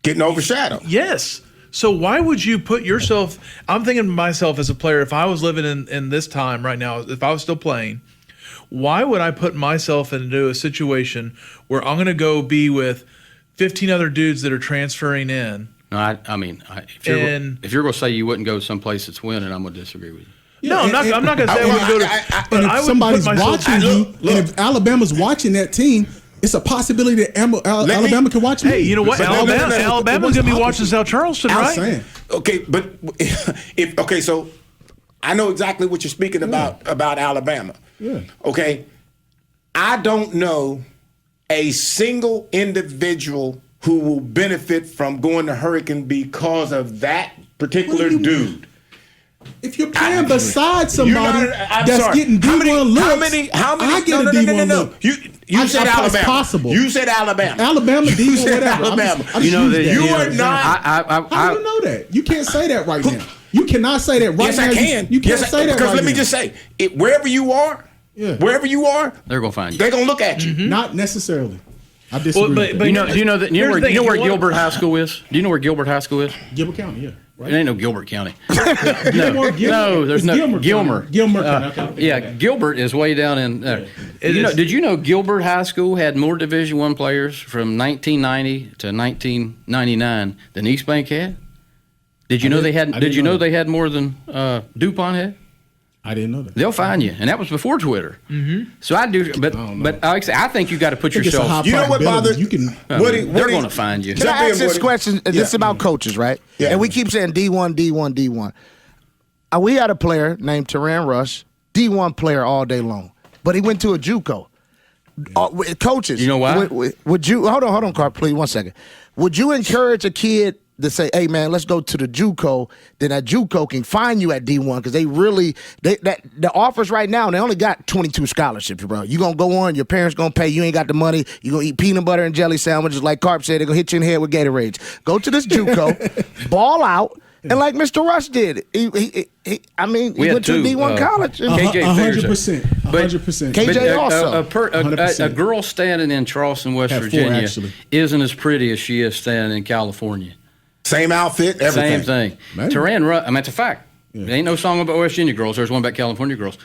Getting overshadowed. Yes. So why would you put yourself – I'm thinking to myself as a player, if I was living in this time right now, if I was still playing, why would I put myself into a situation where I'm going to go be with 15 other dudes that are transferring in? No, I mean, if you're going to say you wouldn't go someplace that's winning, I'm going to disagree with you. No, I'm not going to say I wouldn't go to – but I would somebody's put myself watching you, and if Alabama's watching that team – it's a possibility that Alabama can watch me. Hey, you know what? Alabama's going to be watching South Charleston, right? Saying. Okay, but so I know exactly what you're speaking about Alabama. Yeah. Okay, I don't know a single individual who will benefit from going to Hurricane because of that particular dude. If you're playing beside somebody that's getting D1 looks, I get a D1 look. You said Alabama. Possible. You said Alabama. Alabama, D1, whatever. Alabama. You are not. How do you know that? You can't say that right now. You cannot say that right now. Yes, I can. You can't say that right now. Because let me just say, wherever you are, they're going to find you. They're going to look at you. Mm-hmm. Not necessarily. I disagree. But do you know where Gilbert High School is? Do you know where Gilbert High School is? Gilbert County, yeah. Right. It ain't no Gilbert County. There's no Gilmer. Yeah, Gilbert is way down in there. Did you know Gilbert High School had more Division I players from 1990 to 1999 than East Bank had? Did you know they had? Did you know they had more than DuPont had? I didn't know that. They'll find you, and that was before Twitter. Mm-hmm. So I do, but like I say, I think you got to put yourself. You know what bothers you? They're going to find you. Can I ask this question? This is about coaches, right? Yeah. And we keep saying D1, D1, D1. We had a player named Teran Rush, D1 player all day long, but he went to a JUCO. Coaches, you know why? Would you hold on, Carp, please 1 second? Would you encourage a kid to say, hey, man, let's go to the JUCO, then that JUCO can find you at D1 because the offers right now, they only got 22 scholarships, bro. You going to go on, your parents going to pay, you ain't got the money, you going to eat peanut butter and jelly sandwiches like Carp said, they're going to hit you in the head with Gatorades. Go to this JUCO, ball out, and like Mr. Rush did, he went to D1 college. KJ 100%. 100%. KJ also. A girl standing in Charleston, West Virginia isn't as pretty as she is standing in California. Same outfit, everything. Same thing. Teran Rush, it's a fact. There ain't no song about West Virginia girls. There's one about California girls.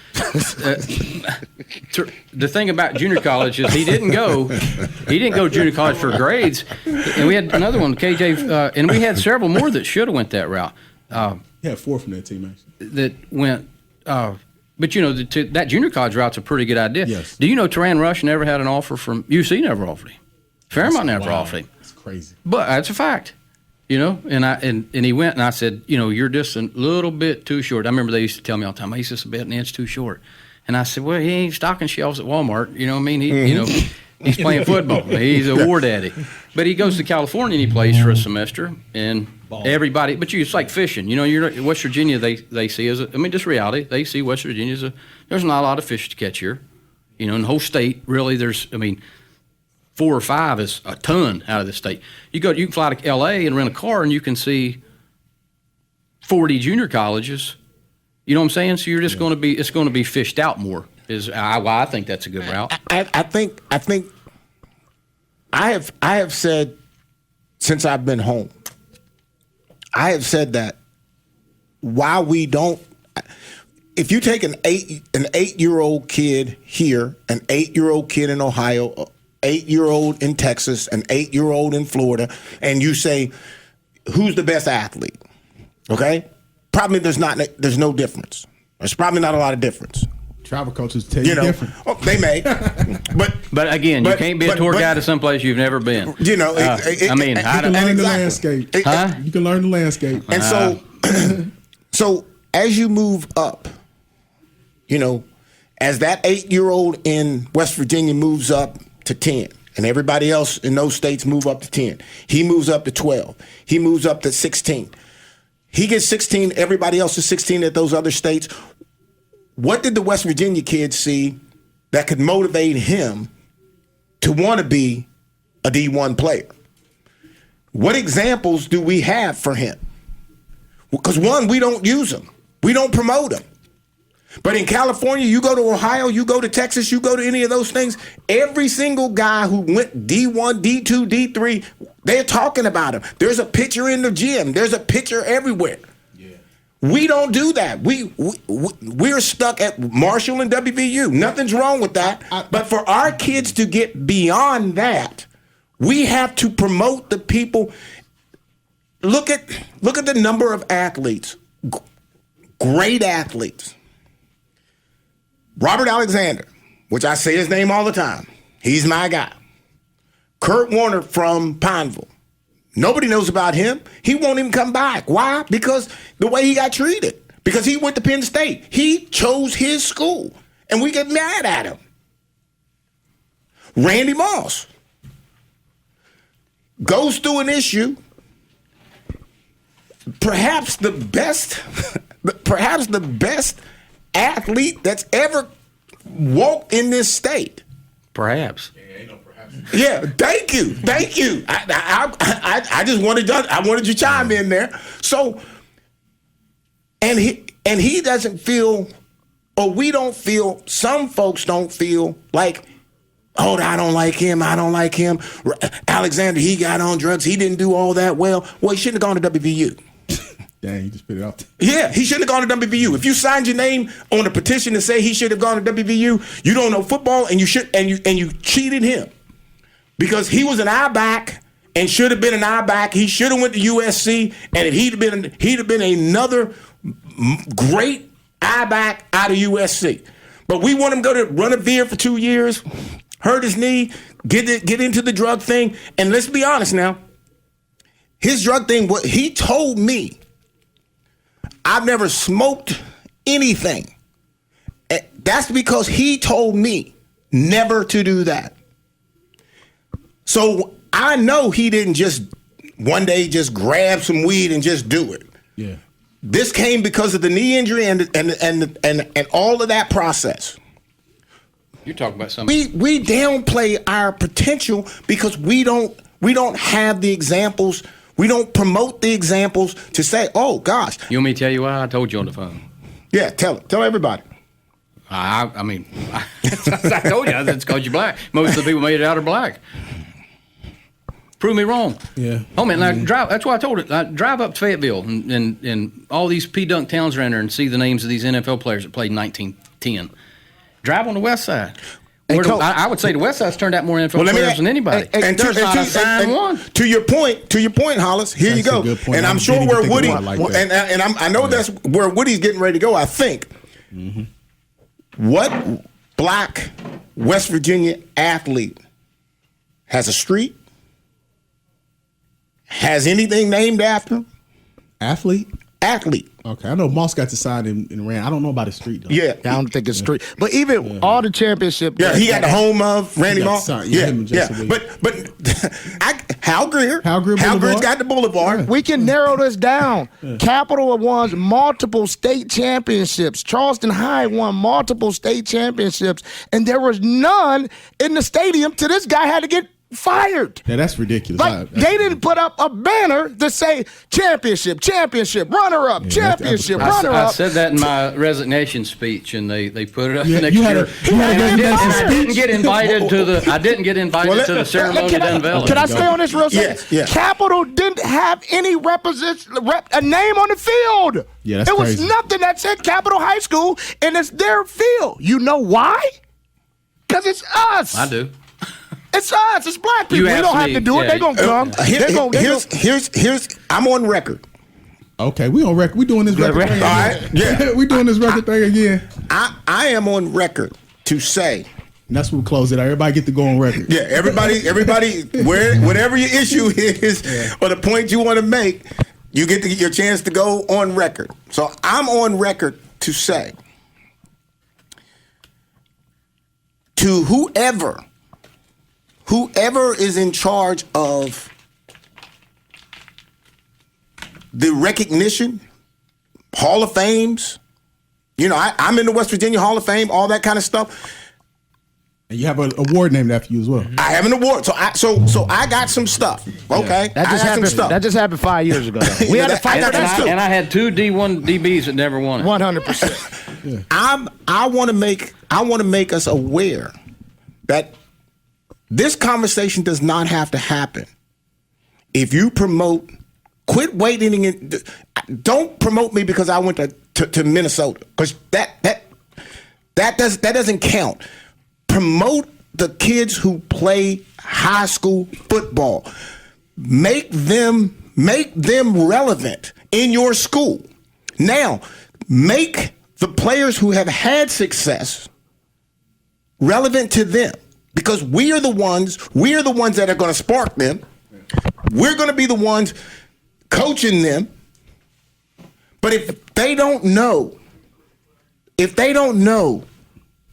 The thing about junior college is he didn't go junior college for grades. And we had another one, KJ, and we had several more that should have went that route. He had 4 from that team, actually. That went, but that junior college route's a pretty good idea. Yes. Do you know Teran Rush never had an offer from UC? Never offered him. Fairmont never offered him. That's crazy. But that's a fact. And he went, and I said, you're just a little bit too short. I remember they used to tell me all the time, he's just about an inch too short. And I said, well, he ain't stocking shelves at Walmart. You know what I mean? He's playing football. He's a war daddy. But he goes to California and he plays for a semester, and everybody. But it's like fishing. You're West Virginia. They see just reality. They see West Virginia as there's not a lot of fish to catch here. In the whole state, really, there's 4 or 5 is a ton out of the state. You can fly to L.A. and rent a car, and you can see 40 junior colleges. You know what I'm saying? So you're just going to be, it's going to be fished out more. Is why I think that's a good route. I think I have said since I've been home, I have said that while we don't, if you take an 8-year-old kid here, an 8-year-old kid in Ohio, 8-year-old in Texas, an 8-year-old in Florida, and you say, who's the best athlete? Okay? Probably there's no difference. There's probably not a lot of difference. Travel coaches tell you different. Oh, they may. But again, you can't be a tour guide to someplace you've never been. You can learn the landscape. You can learn the landscape. And so as you move up, as that 8-year-old in West Virginia moves up to 10, and everybody else in those states move up to 10, he moves up to 12, he moves up to 16. He gets 16, everybody else is 16 at those other states. What did the West Virginia kid see that could motivate him to want to be a D1 player? What examples do we have for him? Because one, we don't use them. We don't promote them. But in California, you go to Ohio, you go to Texas, you go to any of those things, every single guy who went D1, D2, D3, they're talking about him. There's a picture in the gym. There's a picture everywhere. Yeah. We don't do that. We're stuck at Marshall and WVU. Nothing's wrong with that. But for our kids to get beyond that, we have to promote the people. Look at the number of athletes, great athletes. Robert Alexander, which I say his name all the time. He's my guy. Kurt Warner from Pineville. Nobody knows about him. He won't even come back. Why? Because the way he got treated. Because he went to Penn State. He chose his school. And we get mad at him. Randy Moss goes through an issue. Perhaps the best athlete that's ever walked in this state. Perhaps. Yeah, thank you. I just wanted you to chime in there. So, and he doesn't feel, or we don't feel. Some folks don't feel like, oh, I don't like him. Alexander, he got on drugs. He didn't do all that well. Well, he shouldn't have gone to WVU. Dang, you just spit it out. Yeah, he shouldn't have gone to WVU. If you signed your name on a petition to say he should have gone to WVU, you don't know football, and you cheated him because he was an I-back and should have been an I-back. He should have went to USC, and if he'd have been another great I-back out of USC. But we want him to go to run a veer for 2 years, hurt his knee, get into the drug thing, and let's be honest now. His drug thing, what he told me. I've never smoked anything. That's because he told me never to do that. So I know he didn't just one day just grab some weed and just do it. Yeah. This came because of the knee injury and all of that process. You're talking about something. We downplay our potential because we don't have the examples. We don't promote the examples to say, oh, gosh. You want me to tell you why? I told you on the phone. Yeah, tell everybody. I told you, it's because you're black. Most of the people made it out are black. Prove me wrong. Yeah. Oh man, like, drive. That's why I told it. Drive up to Fayetteville and all these P-Dunk towns around there and see the names of these NFL players that played in 1910. Drive on the west side. I would say the west side's turned out more NFL players than anybody. And there's not a sign one. To your point, Hollis. Here you go. And I'm sure where Woody I know that's where Woody's getting ready to go. I think. Mm-hmm. What black West Virginia athlete has a street? Has anything named after him? Athlete. Okay, I know Moss got to sign and ran. I don't know about his street though. Yeah, I don't think it's street. But even all the championship. Yeah, he got the home of Randy Moss. Yeah. But Hal Greer's got the Boulevard. We can narrow this down. Capital won multiple state championships. Charleston High won multiple state championships, and there was none in the stadium till this guy had to get fired. Yeah, that's ridiculous. Like they didn't put up a banner to say championship, runner-up, championship, runner-up. I said that in my resignation speech, and they put it up next you year. I didn't get invited to the ceremony to unveil it. Can I stay on this real second? Yeah. Capital didn't have any a name on the field. Yeah, that's it was crazy. nothing that said Capital High School, and it's their field. You know why? Because it's us. I do. It's us. It's black people. We don't have to do it. They're going to come. Here's I'm on record. Okay, we on record. We doing this record thing. All right. Yeah. We doing this record thing again. I am on record to say. And that's when we close it out. Everybody get to go on record. Yeah, everybody, whatever your issue is or the point you want to make, you get your chance to go on record. So I'm on record to say to whoever is in charge of the recognition, Hall of Fames, I'm in the West Virginia Hall of Fame, all that kind of stuff. And you have an award named after you as well. I have an award, so I got some stuff. Okay, that just happened 5 years ago. We had to fight for that too. And I had 2 D1 DBs that never won it. 100%. I want to make us aware that this conversation does not have to happen. If you quit waiting. Don't promote me because I went to Minnesota, because that doesn't count. Promote the kids who play high school football. Make them relevant in your school. Now, make the players who have had success relevant to them. Because we are the ones that are going to spark them. We're going to be the ones coaching them. But if they don't know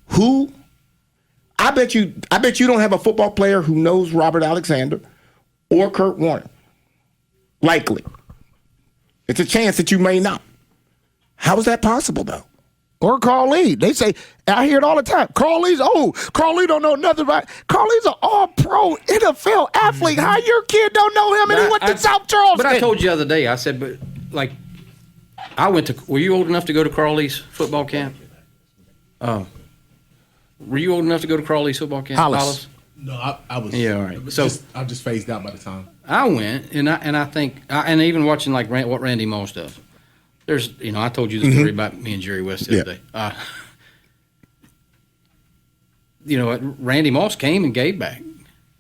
who, I bet you don't have a football player who knows Robert Alexander or Kurt Warner. Likely. It's a chance that you may not. How is that possible, though? Or Carl Lee. They say, I hear it all the time. Carl Lee don't know nothing about it. Carl Lee's an all-pro NFL athlete. How your kid don't know him and he went to South Charleston? But I told you the other day, I said, were you old enough to go to Carl Lee's football camp? Were you old enough to go to Carl Lee's football camp? Hollis? No, I was. Yeah, all right. I just phased out by the time. I went, and I think, and even watching what Randy Moss does. There's, I told you the story about me and Jerry West the other day. Randy Moss came and gave back.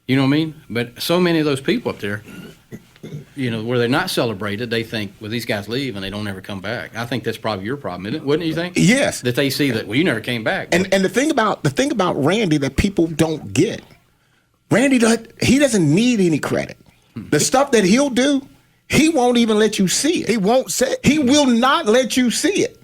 You know what I mean? But so many of those people up there, where they're not celebrated, they think, well, these guys leave and they don't ever come back. I think that's probably your problem, isn't it? Wouldn't you think? Yes. That they see that, well, you never came back. And the thing about Randy that people don't get, Randy doesn't need any credit. The stuff that he'll do, he won't even let you see it. He won't say it. He will not let you see it.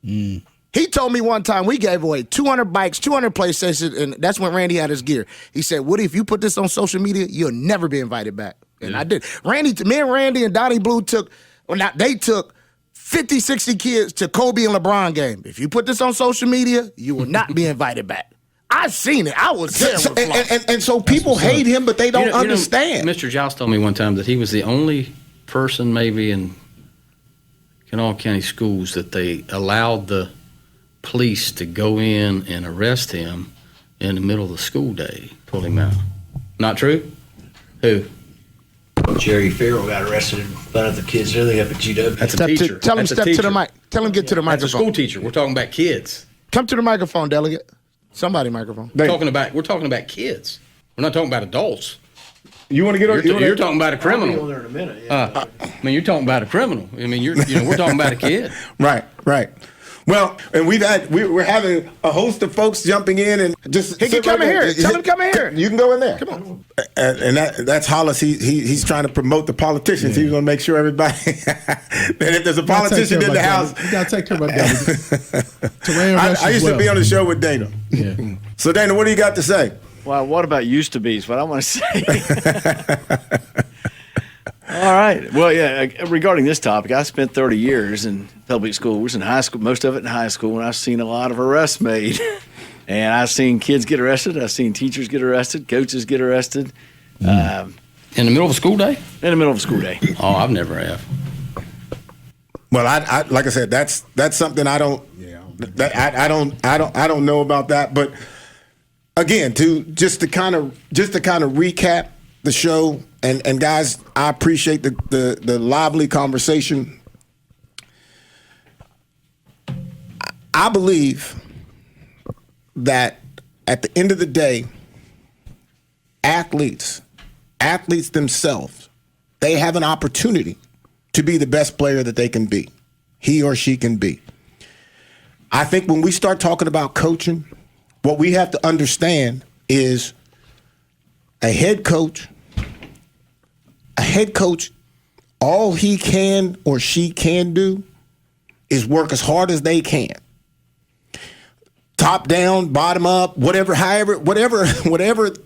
He told me one time we gave away 200 bikes, 200 PlayStations, and that's when Randy had his gear. He said, Woody, if you put this on social media, you'll never be invited back. And I did. Me and Randy and Donnie Blue took 50, 60 kids to Kobe and LeBron game. If you put this on social media, you will not be invited back. I seen it. I was there. And so people hate him, but they don't understand. Mr. Giles told me one time that he was the only person maybe in Kanawha County schools that they allowed the police to go in and arrest him in the middle of the school day, pull him out. Not true? Who? Jerry Farrell got arrested in front of the kids early up at GW. That's a teacher. Tell him That's a step to the teacher. mic. Tell him get to the That's a microphone. school teacher. We're talking about kids. Come to the microphone, delegate. Somebody microphone. We're talking about kids. We're not talking about adults. You want to get on? You're talking about a I'll be on criminal. there in a minute. Yeah. I mean, you're talking about a criminal. I mean, we're talking about a kid. Right. Well, and we're having a host of folks jumping in and just. He can come in here. Tell him to come in here. You can go in there. Come on. And that's Hollis. He's trying to promote the politicians. He's going to make sure everybody that if there's a politician in the house, You gotta take care of my dad. I used to be on the show with Dana. Yeah. So Dana, what do you got to say? Well, what about used to be is what I want to say. All right. Well, yeah, regarding this topic, I spent 30 years in public schools, in high school, most of it in high school, and I've seen a lot of arrests made. And I've seen kids get arrested. I've seen teachers get arrested, coaches get arrested. In the middle of a school day? In the middle of a school day. Oh, I've never have. Well, I like I said, that's something I don't. I don't know about that. But again, just to kind of recap the show, and guys, I appreciate the lively conversation. I believe that at the end of the day, athletes themselves, they have an opportunity to be the best player that they can be, he or she can be. I think when we start talking about coaching, what we have to understand is a head coach, all he can or she can do is work as hard as they can. Top down, bottom up, whatever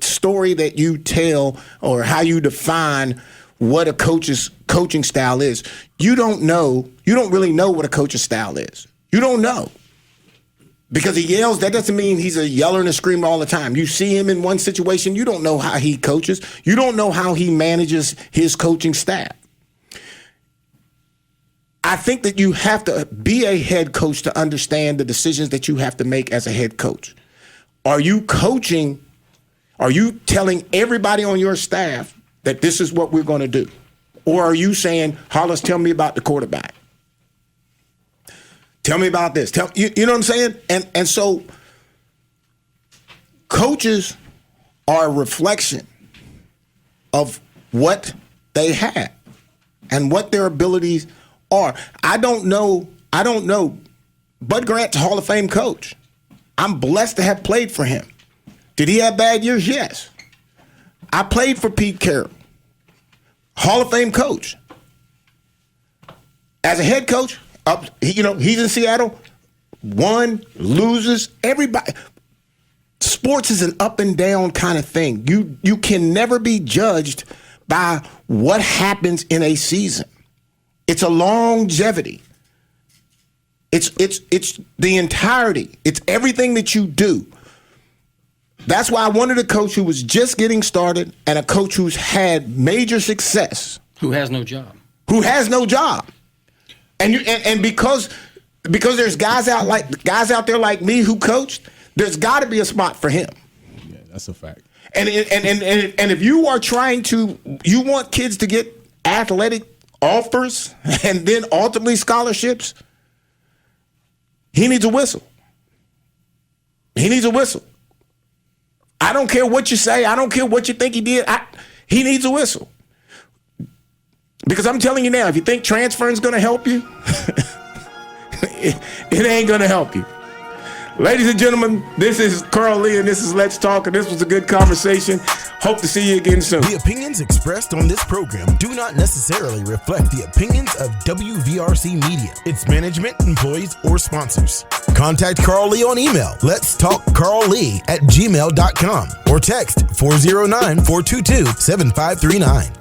story that you tell or how you define what a coach's coaching style is, you don't really know what a coach's style is. You don't know. Because he yells, that doesn't mean he's a yeller and a screamer all the time. You see him in one situation, you don't know how he coaches. You don't know how he manages his coaching staff. I think that you have to be a head coach to understand the decisions that you have to make as a head coach. Are you coaching? Are you telling everybody on your staff that this is what we're going to do? Or are you saying, Hollis, tell me about the quarterback? Tell me about this. You know what I'm saying? And so coaches are a reflection of what they have and what their abilities are. I don't know. Bud Grant's a Hall of Fame coach. I'm blessed to have played for him. Did he have bad years? Yes. I played for Pete Carroll. Hall of Fame coach. As a head coach, he's in Seattle, won, loses, everybody. Sports is an up and down kind of thing. You can never be judged by what happens in a season. It's a longevity. It's the entirety. It's everything that you do. That's why I wanted a coach who was just getting started and a coach who's had major success. Who has no job. And because there's guys out there like me who coached, there's got to be a spot for him. Yeah, that's a fact. And if you are you want kids to get athletic offers and then ultimately scholarships, he needs a whistle. I don't care what you say. I don't care what you think he did. He needs a whistle. Because I'm telling you now, if you think transferring is going to help you, it ain't going to help you. Ladies and gentlemen, this is Carl Lee, and this is Let's Talk, and this was a good conversation. Hope to see you again soon. The opinions expressed on this program do not necessarily reflect the opinions of WVRC Media, its management, employees, or sponsors. Contact Carl Lee on email, letstalkcarllee@gmail.com, or text 409-422-7539.